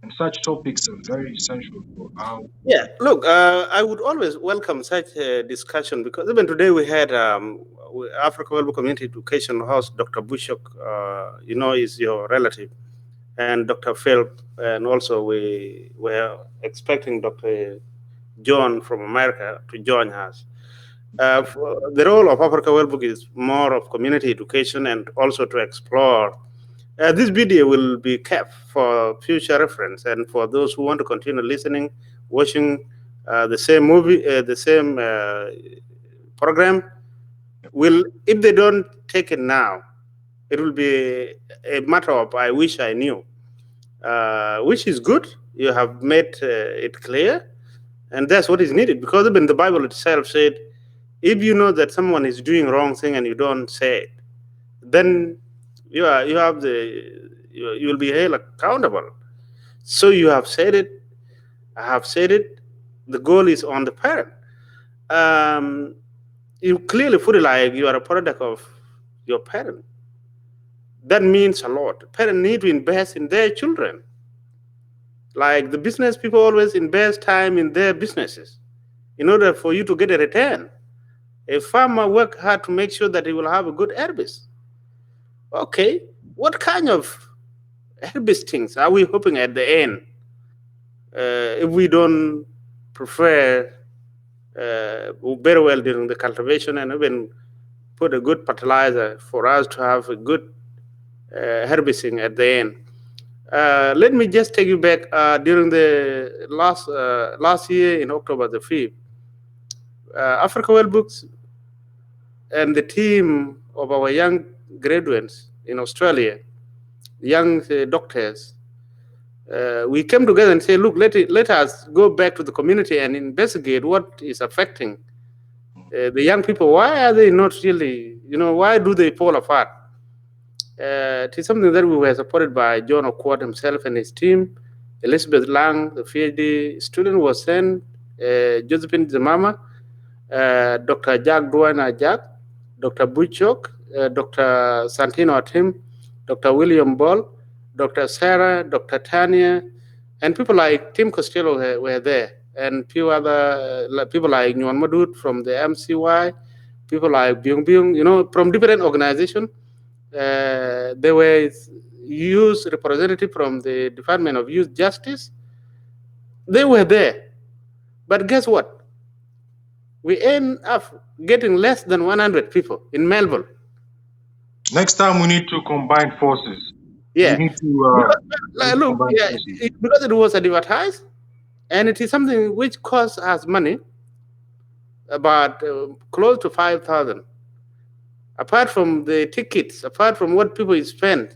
And such topics are very essential for our. yeah. Look, I would always welcome such a discussion because even today we had Africa World Community Education House, Dr. Bushok, is your relative, and Dr. Phil, and also we were expecting Dr. John from America to join us. The role of Africa World Book is more of community education and also to explore. This video will be kept for future reference and for those who want to continue listening, watching the same movie, the same program. Will if they don't take it now, it will be a matter of I wish I knew, which is good. You have made it clear, and that's what is needed because even the Bible itself said, if you know that someone is doing wrong thing and you don't say it, then you have you will be held accountable. So you have said it. I have said it. The goal is on the parent. Um, you clearly put it like you are a product of your parent. That means a lot. Parents need to invest in their children. Like the business people always invest time in their businesses in order for you to get a return. A farmer work hard to make sure that he will have a good harvest. Okay, what kind of harvest things are we hoping at the end? If we don't prefer very well during the cultivation and even put a good fertilizer for us to have a good harvesting at the end. Let me just take you back during the last year in October the 5th. Africa World Books and the team of our young graduates in Australia, young doctors, we came together and say, look, let us go back to the community and investigate what is affecting the young people. Why are they not really, why do they fall apart? It is something that we were supported by John O'Quart himself and his team. Elizabeth Lang, the PhD student, was sent. Josephine Zamama, Dr. Jack Duana Jack, Dr. Buchok, Dr. Santino Atim, Dr. William Ball, Dr. Sarah, Dr. Tanya, and people like Tim Costello were there, and few other people like Nguyen Madut from the MCY, people like Byung Byung, from different organizations. There were youth representative from the Department of Youth Justice. They were there, but guess what? We end up getting less than 100 people in Melbourne. Next time we need to combine forces. We Yeah, need to look, combine yeah, forces. because it was advertised, and it is something which costs us money, about close to 5,000. Apart from the tickets, apart from what people spend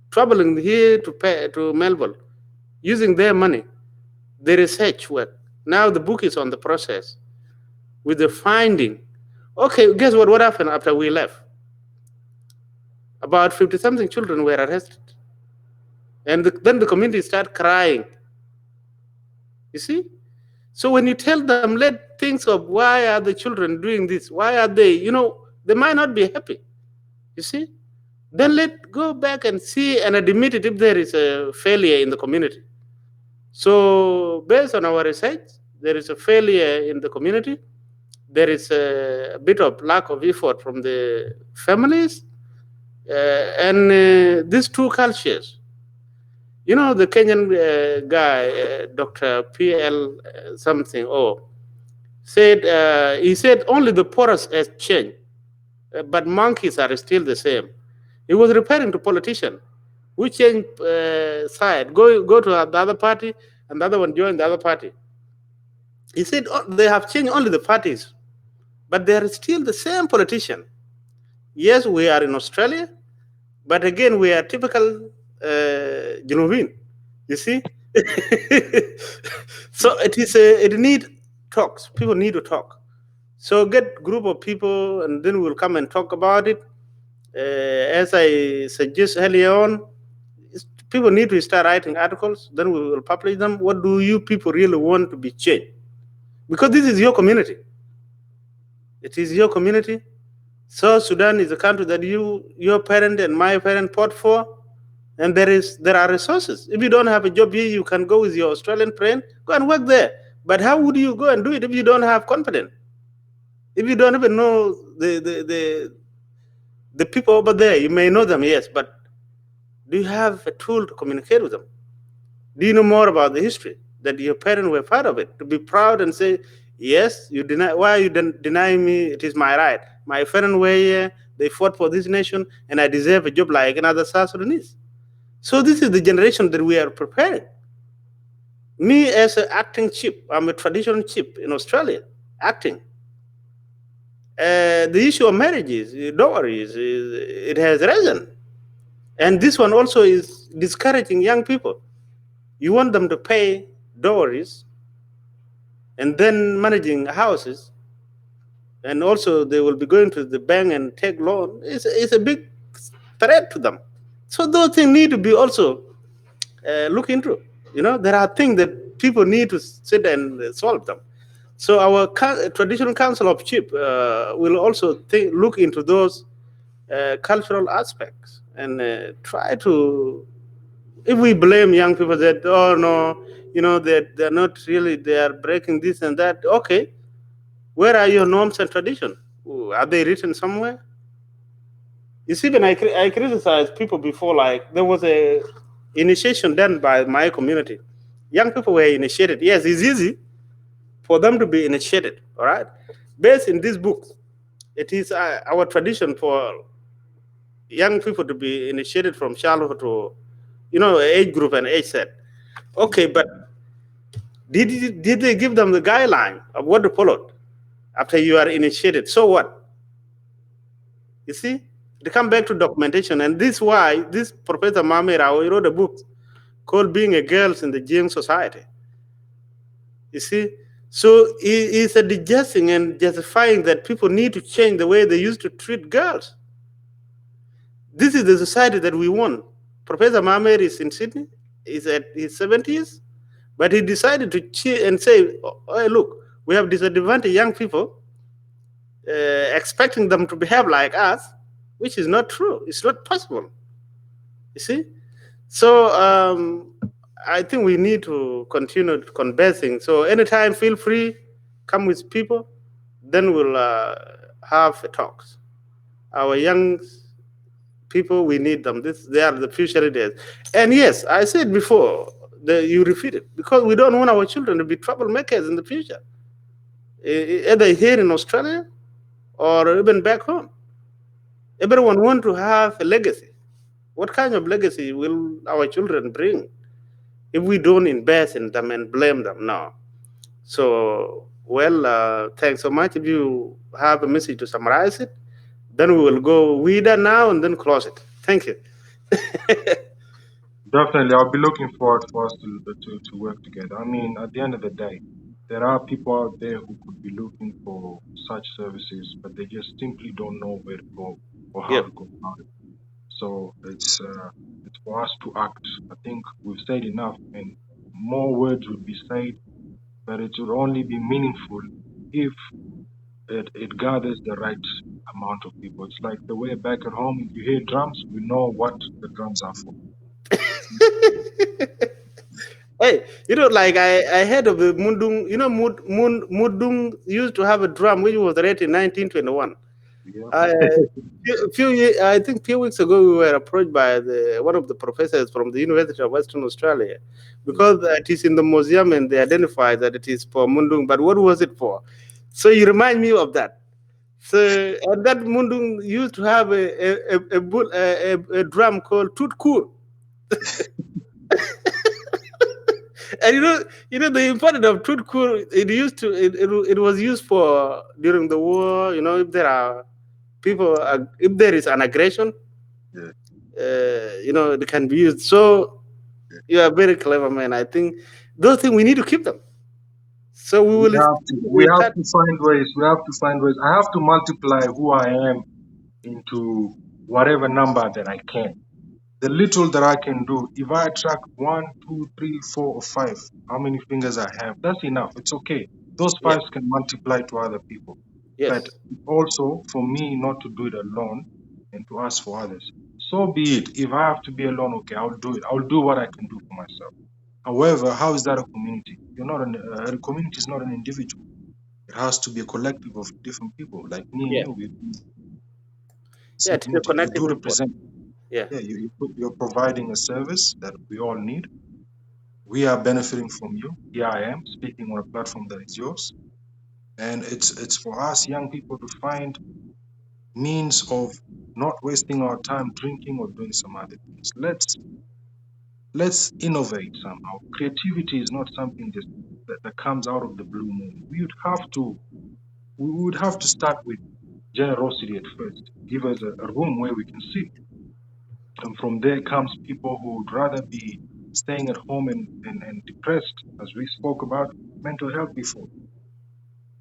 traveling here to pay, to Melbourne, using their money, the research work. Now the book is on the process with the finding. Okay, guess what? What happened after we left? About 50 something children were arrested. And then the community start crying. You see? So when you tell them, let think of why are the children doing this? Why are they, they might not be happy. You see? Then let go back and see and admit it if there is a failure in the community. So based on our research, there is a failure in the community. There is a bit of lack of effort from the families, and these two cultures. The Kenyan guy, Dr. PL something, said, he said only the poorest has changed, but monkeys are still the same. He was referring to politicians who change side, go to the other party, and the other one join the other party. He said they have changed only the parties, but they are still the same politician. Yes, we are in Australia, but again, we are typical Genovese. You see? So it need talks. People need to talk. So get group of people, and then we'll come and talk about it. As I suggest earlier on, people need to start writing articles. Then we will publish them. What do you people really want to be changed? Because this is your community. It is your community. South Sudan is a country that your parent and my parent fought for, and there are resources. If you don't have a job here, you can go with your Australian friend, go and work there. But how would you go and do it if you don't have confidence? If you don't even know the people over there, you may know them, yes, but do you have a tool to communicate with them? Do you know more about the history that your parents were part of it? To be proud and say, yes, you deny. Why are you denying me? It is my right. My parents were here. They fought for this nation, and I deserve a job like another South Sudanese. So this is the generation that we are preparing. Me as an acting chief, I'm a traditional chief in Australia, acting. The issue of marriages, dowries, it has risen. And this one also is discouraging young people. You want them to pay dowries and then managing houses, and also they will be going to the bank and take loan. It's a big threat to them. So those things need to be also looked into. There are things that people need to sit and solve them. So our traditional council of chief will also look into those cultural aspects and try to. If we blame young people that no, they're not really, they are breaking this and that. Okay, where are your norms and traditions? Are they written somewhere? You see, when I criticized people before, like there was a initiation done by my community. Young people were initiated. Yes, it's easy for them to be initiated. All right, based in this book, it is our tradition for young people to be initiated from childhood to, age group and age set. Okay, but did they give them the guideline of what to follow after you are initiated? So what? You see, they come back to documentation, and this is why this Professor Mame Rao wrote a book called "Being a Girls in the Jing Society." You see, so he's suggesting and justifying that people need to change the way they used to treat girls. This is the society that we want. Professor Mahmer is in Sydney. He's at his 70s, but he decided to cheer and say, "Oh, hey, look, we have disadvantaged young people, expecting them to behave like us, which is not true. It's not possible." You see? So I think we need to continue conversing. So anytime, feel free, come with people, then we'll have talks. Our young people, we need them. They are the future leaders. And yes, I said before, you repeat it, because we don't want our children to be troublemakers in the future, either here in Australia or even back home. Everyone want to have a legacy. What kind of legacy will our children bring if we don't invest in them and blame them? No. So, well, thanks so much. If you have a message to summarize it, then we will go wider now and then close it. Thank you. Definitely, I'll be looking forward for us to work together. I mean, at the end of the day, there are people out there who could be looking for such services, but they just simply don't know where to go or how Yep. to go about it. So it's for us to act. I think we've said enough, and more words would be said, but it will only be meaningful if it gathers the right amount of people. It's like the way back at home, if you hear drums, we know what the drums are for. Hey, like I heard of the Mundung. Mundung used to have a drum which was rated in 1921. Yeah. I, I think few weeks ago we were approached by one of the professors from the University of Western Australia, Yeah. because it is in the museum and they identified that it is for Mundung. But what was it for? So you remind me of that. So and that Mundung used to have a drum called Tutkur. And the importance of Tutkur, it was used for during the war. If there are people, if there is an aggression, Yeah. it can be used. So you are very clever, man. I think those things we need to keep them. So we will We have start. to find ways. We have to find ways. I have to multiply who I am into whatever number that I can. The little that I can do, if I attract 1, 2, 3, 4, or 5, how many fingers I have, that's enough. It's okay. Those Yeah. fives can multiply to other people. But Yes. also for me not to do it alone and to ask for others. So be it. If I have to be alone, okay, I'll do it. I'll do what I can do for myself. However, how is that a community? A community is not an individual. It has to be a collective of different people. Like me and Yeah. you, we're in the Yeah. same It is a community. You connective do effort. represent. Yeah. Yeah, you're providing a service that we all need. We are benefiting from you. Here I am speaking on a platform that is yours, and it's for us young people to find means of not wasting our time drinking or doing some other things. Let's innovate somehow. Creativity is not something just that comes out of the blue moon. We would have to start with generosity at first. Give us a room where we can sit. And from there comes people who would rather be staying at home and depressed, as we spoke about mental health before.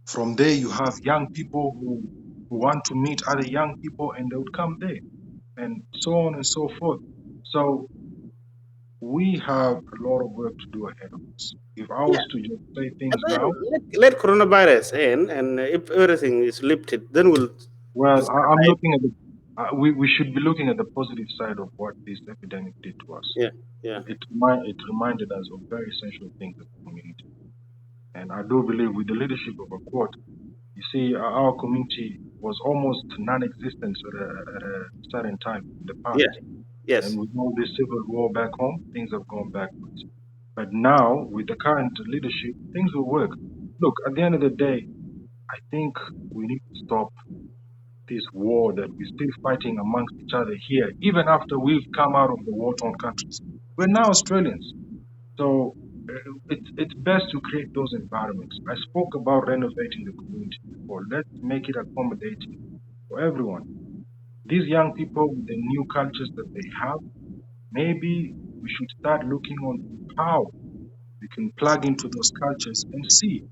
From there, you have young people who want to meet other young people and they would come there, and so on and so forth. So we have a lot of work to do ahead of us. If I Yeah. was to just say And things then now, let coronavirus end, and if everything is lifted, then we'll well, start I'm life. looking at we should be looking at the positive side of what this epidemic did to us. Yeah. Yeah. It reminded us of very essential things as a community. And I do believe with the leadership of a court, you see, our community was almost non-existent at a certain time in the past. Yeah. And Yes. with all this civil war back home, things have gone backwards. But now, with the current leadership, things will work. Look, at the end of the day, I think we need to stop this war that we're still fighting amongst each other here, even after we've come out of the war-torn countries. We're now Australians. So it's best to create those environments. I spoke about renovating the community before. Let's make it accommodating for everyone. These young people with the new cultures that they have, maybe we should start looking on how we can plug into those cultures and see.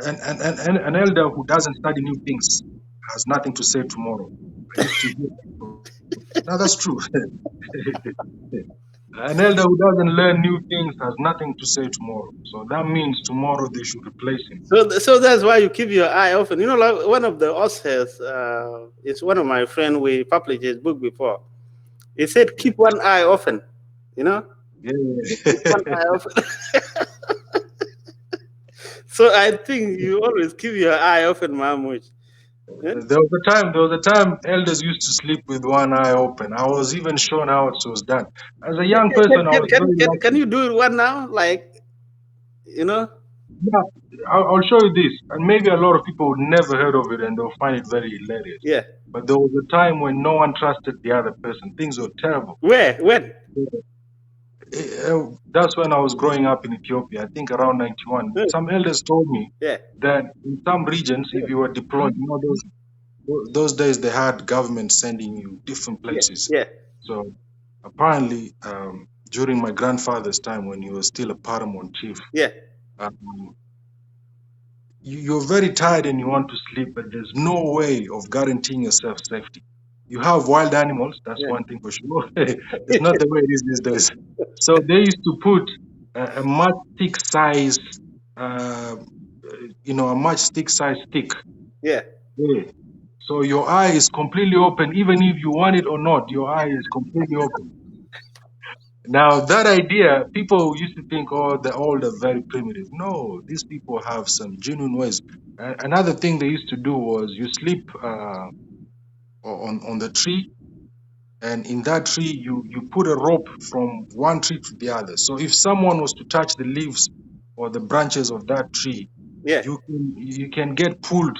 An elder who doesn't study new things has nothing to say tomorrow. I used to hear that from. Now that's true. An elder who doesn't learn new things has nothing to say tomorrow. So that means tomorrow they should replace him. So that's why you keep your eye open. You know, like one of the authors, is one of my friend. We published his book before. He said, Yeah. keep one eye open. You know, keep Yeah. one eye open. So I think you always keep your eye open, Mahmoud. Yeah? There was a time elders used to sleep with one eye open. I was even shown how it was done. As a young person, I was very Can lucky. you do it one now? Like, you know? Yeah, I'll show you this, and maybe a lot of people would never heard of it, and they'll find it very hilarious. Yeah. But there was a time when no one trusted the other person. Things were terrible. Where? When? That's when I was growing up in Ethiopia. I think around 91. Hmm. Some elders told me Yeah. that in some regions, if you were deployed, those days they had government sending you different Yeah. places. Yeah. So apparently, during my grandfather's time, when he was still a paramount chief, Yeah. um, you're very tired and you want to sleep, but there's no way of guaranteeing yourself safety. You have wild animals, that's Yeah. one thing for sure. It's not the way it is these days. So they used to put a much stick size, uh, a much stick size stick Yeah. there. So your eye is completely open, even if you want it or not, your eye is completely open. Now that idea, people used to think, oh, they're all very primitive. No, these people have some genuine ways. Another thing they used to do was you sleep on the tree, and in that tree you put a rope from one tree to the other. So if someone was to touch the leaves or the branches of that tree, Yeah. you can get pulled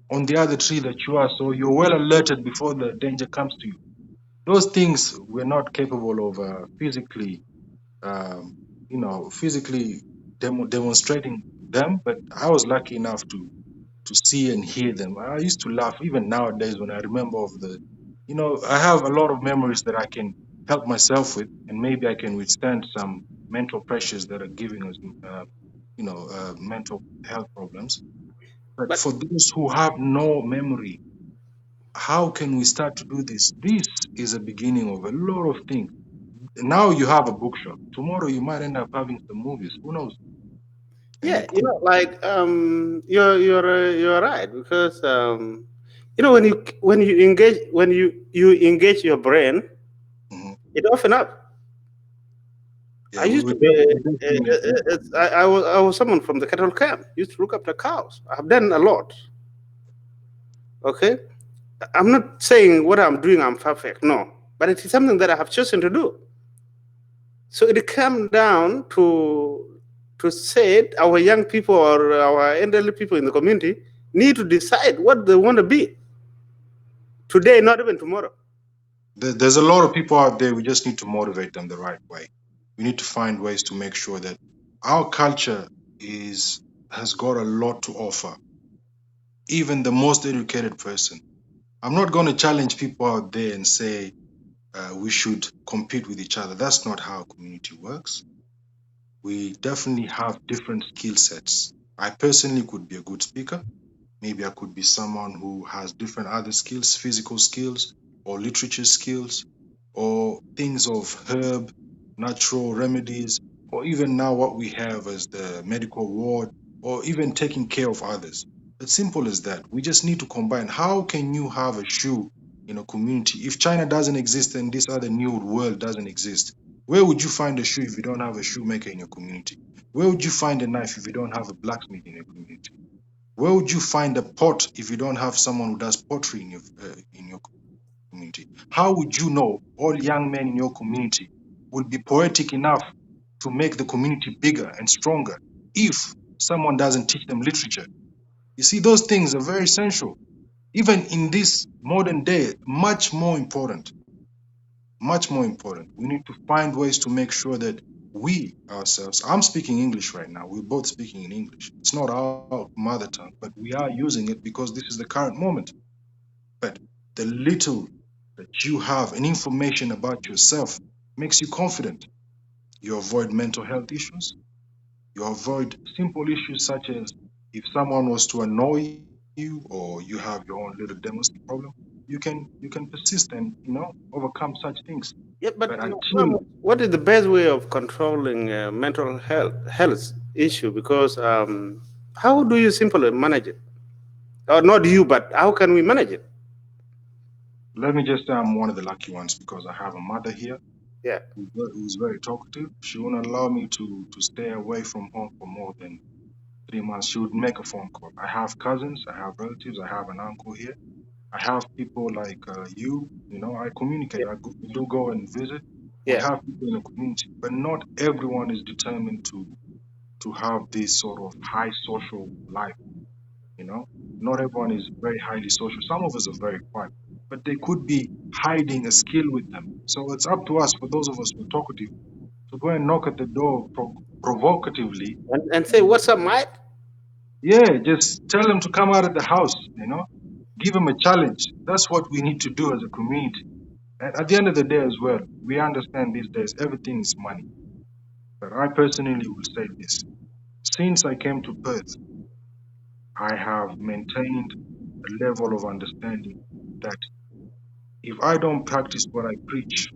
on the other tree that you are. So you're well alerted before the danger comes to you. Those things we're not capable of um, physically demonstrating them. But I was lucky enough to see and hear them. I used to laugh even nowadays when I remember of I have a lot of memories that I can help myself with, and maybe I can withstand some mental pressures that are giving us, mental health problems. But But for those who have no memory, how can we start to do this? This is a beginning of a lot of things. Now you have a bookshop. Tomorrow you might end up having some movies. Who knows? And yeah, it could. like you're right because when you engage you engage your brain, Mhm. it open up. I Yeah, used to be we definitely agree. I was someone from the cattle camp. Used to look after cows. I've done a lot. Okay, I'm not saying what I'm doing I'm perfect. No, but it is something that I have chosen to do. So it comes down to say our young people or our elderly people in the community need to decide what they want to be today, not even tomorrow. There's a lot of people out there. We just need to motivate them the right way. We need to find ways to make sure that our culture is has got a lot to offer. Even the most educated person. I'm not going to challenge people out there and say we should compete with each other. That's not how community works. We definitely have different skill sets. I personally could be a good speaker. Maybe I could be someone who has different other skills, physical skills or literature skills or things of herb, natural remedies, or even now what we have as the medical ward, or even taking care of others. It's simple as that. We just need to combine. How can you have a shoe in a community? If China doesn't exist and this other new world doesn't exist, where would you find a shoe if you don't have a shoemaker in your community? Where would you find a knife if you don't have a blacksmith in your community? Where would you find a pot if you don't have someone who does pottery in your community? How would you know all young men in your community will be poetic enough to make the community bigger and stronger if someone doesn't teach them literature? You see, those things are very essential. Even in this modern day, much more important. Much more important. We need to find ways to make sure that we ourselves, I'm speaking English right now. We're both speaking in English. It's not our mother tongue, but we are using it because this is the current moment. But the little that you have and information about yourself makes you confident. You avoid mental health issues. You avoid simple issues such as if someone was to annoy you or you have your own little domestic problem. you can persist and overcome such things. Yeah, but But until what is the best way of controlling mental health issue? Because how do you simply manage it? Or not you, but how can we manage it? let me just say I'm one of the lucky ones because I have a mother here Yeah, who's very talkative. She won't allow me to stay away from home for more than 3 months. She would make a phone call. I have cousins, I have relatives, I have an uncle here. I have people like you. I communicate. yeah, We do go and visit. We yeah. have people in the community, but not everyone is determined to have this sort of high social life. You know, not everyone is very highly social. Some of us are very quiet, but they could be hiding a skill with them. So it's up to us, for those of us who are talkative, to go and knock at the door provocatively. And say, what's up, mate? Yeah, just tell them to come out of the house. Give them a challenge. That's what we need to do as a community. And at the end of the day, as well, we understand these days everything is money. But I personally will say this: since I came to Perth, I have maintained a level of understanding that if I don't practice what I preach,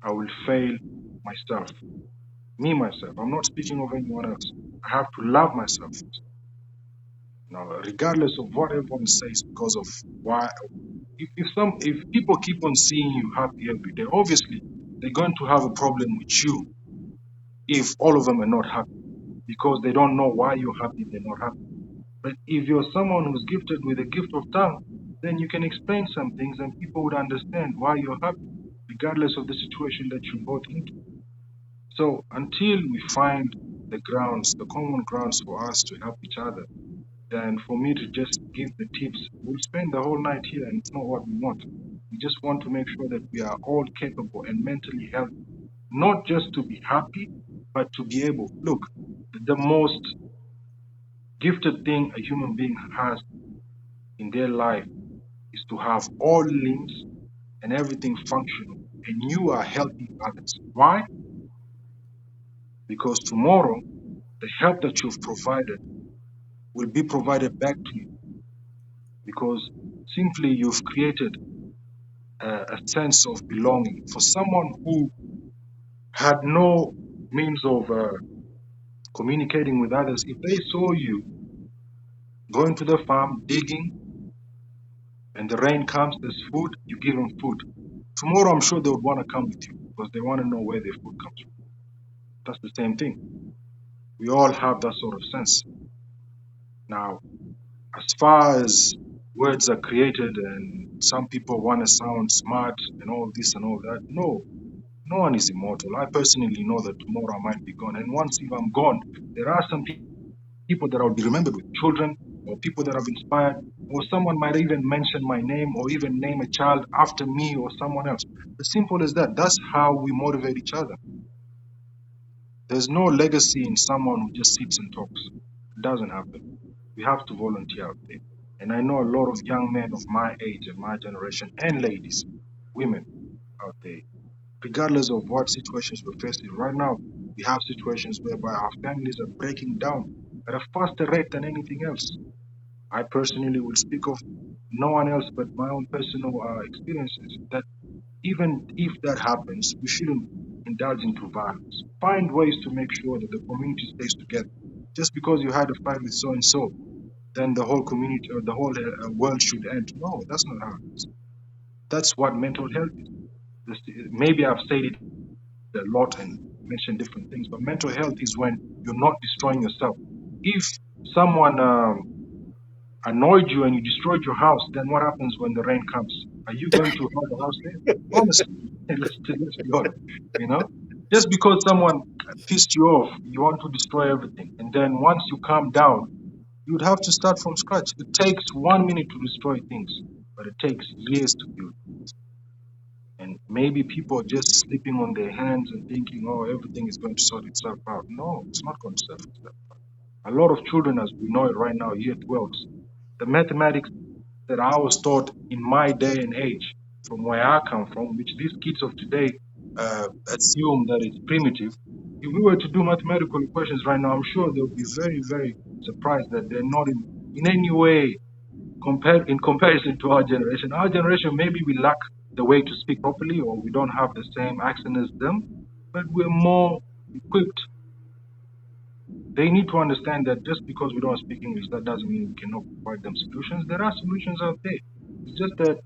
I will fail myself. Me, myself. I'm not speaking of anyone else. I have to love myself. Regardless of what everyone says, because of why. If people keep on seeing you happy every day, obviously they're going to have a problem with you if all of them are not happy because they don't know why you're happy, they're not happy. But if you're someone who's gifted with a gift of tongue, then you can explain some things and people would understand why you're happy, regardless of the situation that you got into. So until we find the grounds, the common grounds for us to help each other, then for me to just give the tips, we'll spend the whole night here and it's not what we want. We just want to make sure that we are all capable and mentally healthy, not just to be happy, but to be able. Look, the most gifted thing a human being has in their life is to have all limbs and everything functional, and you are healthy balance. Why? Because tomorrow, the help that you've provided will be provided back to you because simply you've created a sense of belonging. For someone who had no means of communicating with others, if they saw you going to the farm, digging, and the rain comes, there's food, you give them food. Tomorrow, I'm sure they would want to come with you because they want to know where their food comes from. That's the same thing. We all have that sort of sense. Now, as far as words are created and some people want to sound smart and all this and all that, no, no one is immortal. I personally know that tomorrow I might be gone. And once if I'm gone, there are some people that I'll be remembered with, children or people that I've inspired, or someone might even mention my name or even name a child after me or someone else. As simple as that. That's how we motivate each other. There's no legacy in someone who just sits and talks. It doesn't happen. We have to volunteer out there. And I know a lot of young men of my age and my generation and ladies, women out there, regardless of what situations we're facing. Right now, we have situations whereby our families are breaking down at a faster rate than anything else. I personally will speak of no one else but my own personal experiences. That even if that happens, we shouldn't indulge into violence. Find ways to make sure that the community stays together. Just because you had a fight with so and so, then the whole community or the whole world should end. No, that's not how it is. That's what mental health is. Maybe I've said it a lot and mentioned different things, but mental health is when you're not destroying yourself. If someone annoyed you and you destroyed your house, then what happens when the rain comes? Are you going to hold the house there? Honestly, let's be honest. You know, just because someone pissed you off, you want to destroy everything, and then once you calm down, you would have to start from scratch. It takes 1 minute to destroy things, but it takes years to build. And maybe people are just sleeping on their hands and thinking, oh, everything is going to sort itself out. No, it's not going to sort itself out. A lot of children, as we know it right now, year 12s, the mathematics that I was taught in my day and age, from where I come from, which these kids of today assume that it's primitive. If we were to do mathematical equations right now, I'm sure they'll be very, very surprised that they're not in any way in comparison to our generation, maybe we lack the way to speak properly, or we don't have the same accent as them, but we're more equipped. They need to understand that just because we don't speak English, that doesn't mean we cannot provide them solutions. There are solutions out there. It's just that,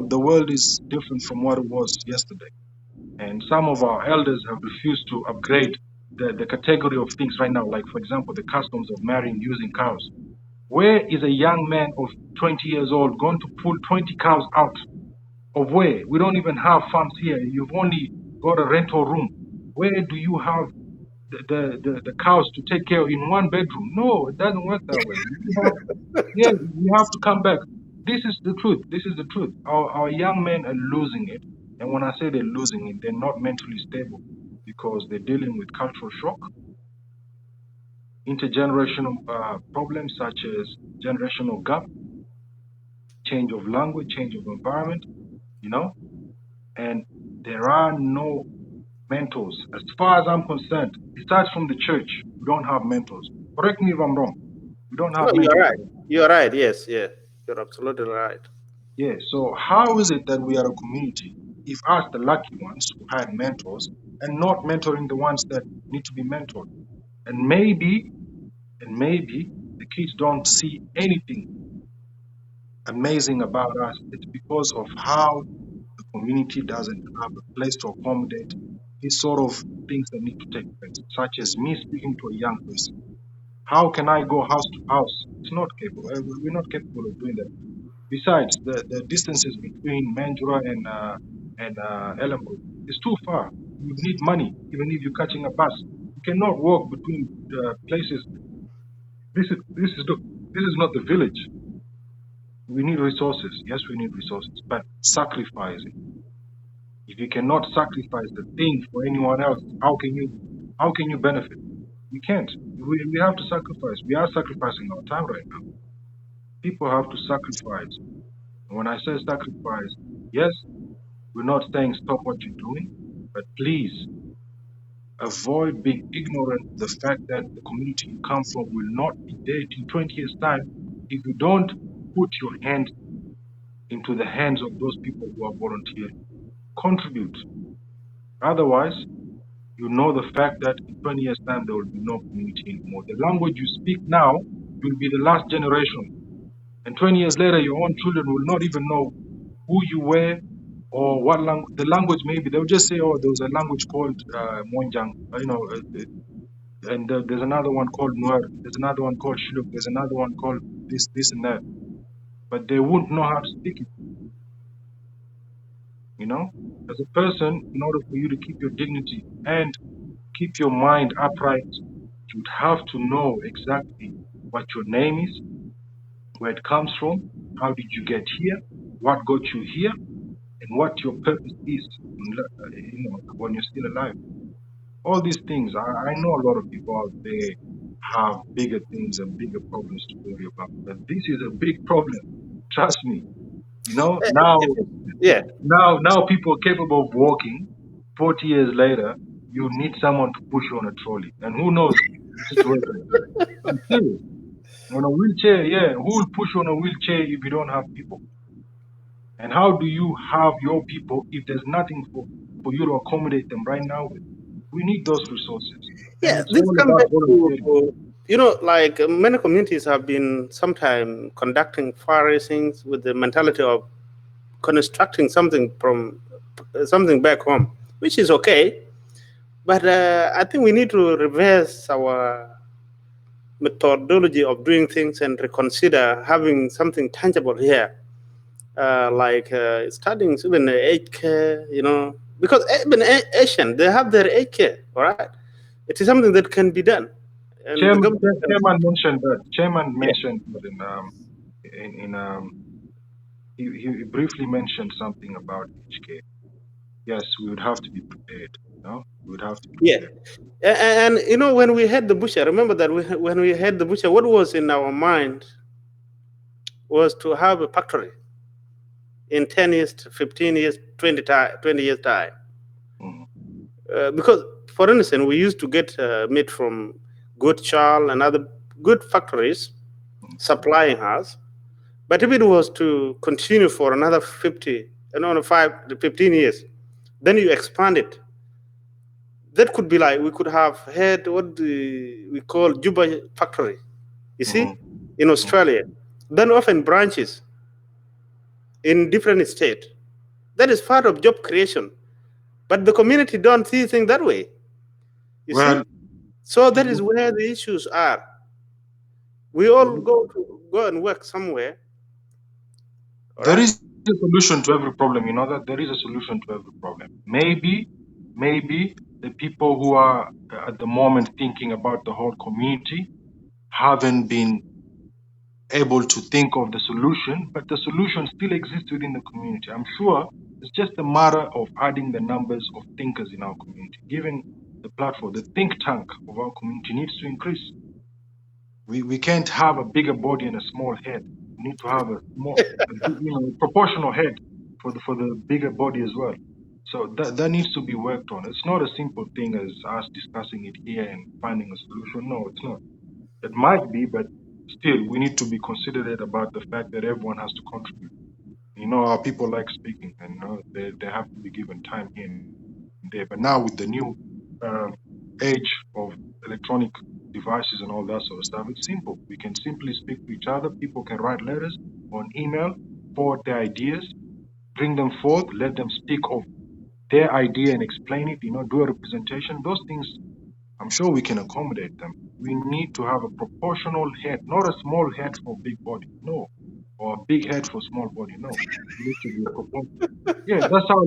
the world is different from what it was yesterday. And some of our elders have refused to upgrade the category of things right now. Like, for example, the customs of marrying using cows. Where is a young man of 20 years old going to pull 20 cows out of where? We don't even have farms here. You've only got a rental room. Where do you have the cows to take care of in one bedroom? No, it doesn't work that way. You have to come back. This is the truth. This is the truth. Our young men are losing it. And when I say they're losing it, they're not mentally stable because they're dealing with cultural shock, intergenerational problems such as generational gap, change of language, change of environment, and there are no mentors. As far as I'm concerned, besides from the church, we don't have mentors. Correct me if I'm wrong. We don't have No, you're mentors. right. You're right. Yes, yeah, you're absolutely right. Yeah, so how is it that we are a community if us, the lucky ones who had mentors, and not mentoring the ones that need to be mentored? And maybe the kids don't see anything amazing about us. It's because of how the community doesn't have a place to accommodate these sort of things that need to take place, such as me speaking to a young person. How can I go house to house? It's not capable. We're not capable of doing that. Besides, the distances between Mandurah and Ellenbrook is too far. You need money, even if you're catching a bus. You cannot walk between places. This is not the village. We need resources. Yes, we need resources, but sacrificing. If you cannot sacrifice the thing for anyone else, how can you benefit? You can't. We have to sacrifice. We are sacrificing our time right now. People have to sacrifice. And when I say sacrifice, yes, we're not saying stop what you're doing, but please avoid being ignorant of the fact that the community you come from will not be dead in 20 years' time if you don't put your hand into the hands of those people who are volunteering. Contribute. Otherwise, you know the fact that in 20 years' time there will be no community anymore. The language you speak now will be the last generation. And 20 years later, your own children will not even know who you were or what language. The language, maybe they'll just say, "Oh, there was a language called Monjang," and there's another one called Nuer. There's another one called Shiluk. There's another one called this, and that. But they won't know how to speak it. As a person, in order for you to keep your dignity and keep your mind upright, you'd have to know exactly what your name is, where it comes from, how did you get here, what got you here, and what your purpose is, when you're still alive. All these things, I know a lot of people out there have bigger things and bigger problems to worry about, but this is a big problem. Trust me. Now, Yeah, now people are capable of walking. 40 years later, you need someone to push you on a trolley, and who knows the situation. I'm serious. On a wheelchair, yeah, who will push you on a wheelchair if you don't have people? And how do you have your people if there's nothing for you to accommodate them right now with? We need those resources. And yeah. it's This all comes about back volunteering. to like many communities have been sometime conducting fundraisings with the mentality of constructing something from something back home, which is okay. But I think we need to reverse our methodology of doing things and reconsider having something tangible here, like starting even aged care, because even Asian, they have their aged care, all right? It is something that can be done. And the government, Chairman mentioned that. Chairman yeah, mentioned that he briefly mentioned something about HK. Yes, we would have to be prepared. We would have to be yeah. prepared. And when we had the butcher, remember that when we had the butcher, what was in our mind was to have a factory in 10 years, 15 years, 20 years time. Mhm. Because, for instance, we used to get meat from Good Charl and other good factories supplying us. But if it was to continue for another 50, no, 15 years, then you expand it. That could be like we could have had what we call Juba factory, you see, Mm-hmm. in Australia. Then often branches in different states. That is part of job creation. But the community don't see things that way, you see. Well, So that is you, where the issues are. We all go and work somewhere, all there right? is a solution to every problem. You know that there is a solution to every problem. Maybe the people who are at the moment thinking about the whole community haven't been able to think of the solution, but the solution still exists within the community. I'm sure it's just a matter of adding the numbers of thinkers in our community, giving the platform, the think tank of our community needs to increase. We can't have a bigger body and a small head. We need to have proportional head for the bigger body as well. So that needs to be worked on. It's not a simple thing as us discussing it here and finding a solution. No, it's not. It might be, but still, we need to be considerate about the fact that everyone has to contribute. Our people like speaking, and they have to be given time here and there. But now with the new uh, age of electronic devices and all that sort of stuff, it's simple. We can simply speak to each other. People can write letters on email, forward their ideas, bring them forth, let them speak of their idea and explain it. Do a representation. Those things, I'm sure we can accommodate them. We need to have a proportional head, not a small head for big body, no, or a big head for small body, no. It needs to be a proportion. Yeah, that's how I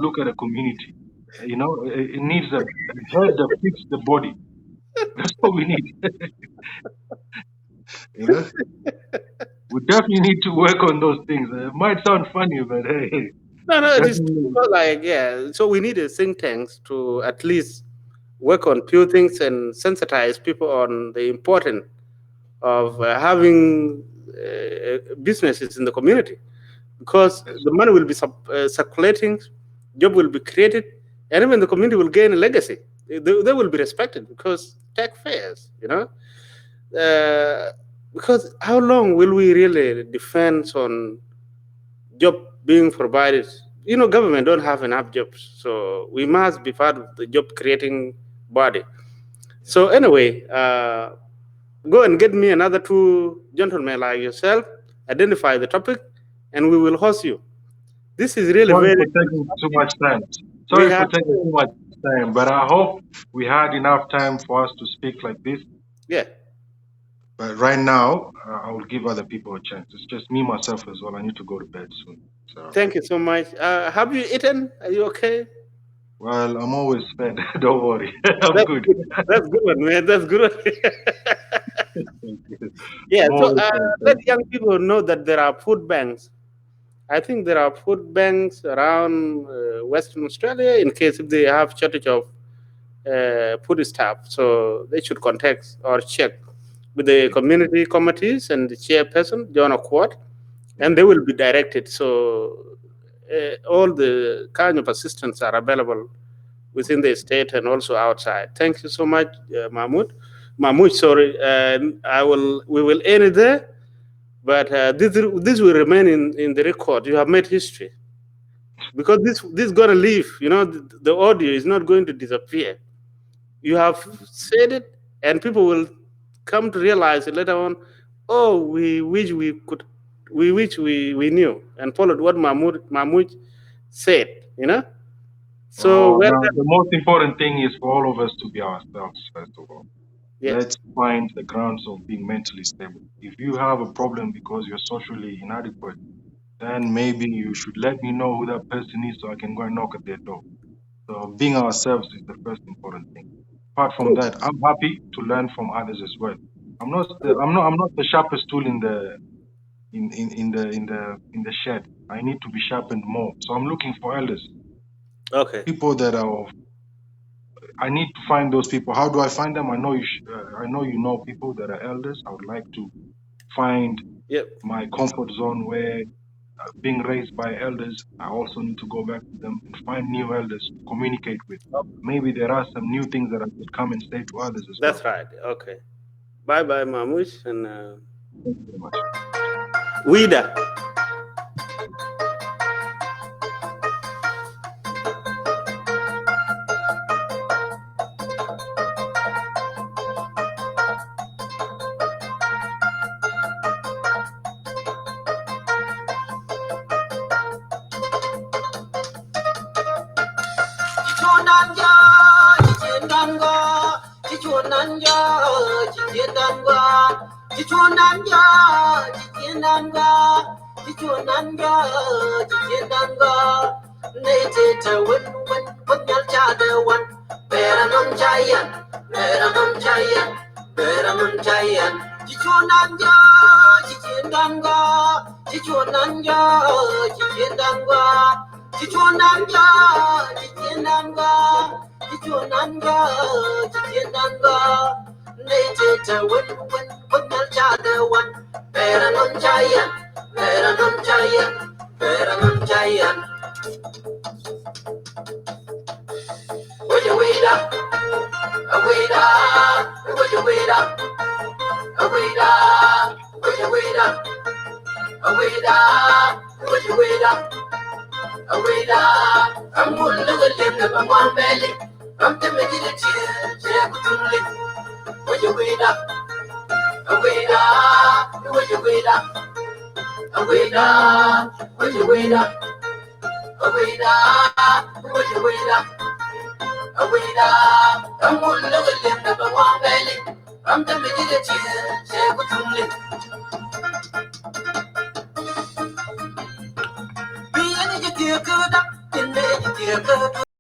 look at a community. It needs a head that fits the body. That's what we need. you know, we definitely need to work on those things. It might sound funny, but hey, No, no, it is definitely. like, yeah. So we need a think tanks to at least work on few things and sensitize people on the importance of having businesses in the community, because Yes. the money will be circulating, job will be created, and even the community will gain a legacy. They will be respected because taxpayers, because how long will we really depend on job being provided? Government don't have enough jobs, so we must be part of the job creating body. So anyway, go and get me another two gentlemen like yourself, identify the topic, and we will host you. This is really Sorry very for taking too constructive. much time. We Sorry for have, taking too much time, but I hope we had enough time for us to speak like this. yeah. But right now, I will give other people a chance. It's just me, myself as well. I need to go to bed soon. So, Thank you so much. Have you eaten? Are you okay? well, I'm always fed. Don't worry. I'm That's good. good. That's good one, man. That's good one. Thank you. Yeah. I'm So always fed. let Thank you. young people know that there are food banks. I think there are food banks around Western Australia in case if they have shortage of food staff. So they should contact or check with the Thank community committees and the chairperson, John Accord, you. and they will be directed. So all the kind of assistance are available within the state and also outside. Thank you so much, Mahmoud. Mahmoud, sorry, we will end it there, but this will remain in the record. You have made history because this is gonna leave. The audio is not going to disappear. You have said it, and people will come to realize it later on. Oh, we knew and followed what Mahmoud said. So Oh, well now the done. most important thing is for all of us to be ourselves, first of all. Yeah, Let's find the grounds of being mentally stable. If you have a problem because you're socially inadequate, then maybe you should let me know who that person is so I can go and knock at their door. So being ourselves is the first important thing. Apart from cool. that, I'm happy to learn from others as well. I'm not the sharpest tool in the shed. I need to be sharpened more. So I'm looking for elders, Okay. people that are of, I need to find those people. How do I find them? I know you know people that are elders. I would like to find Yep. my comfort zone where being raised by elders, I also need to go back to them and find new elders to communicate with. Maybe there are some new things that I could come and say to others as well. That's right. Okay. Bye bye, Mahmoud. And Thank you very much. Wida.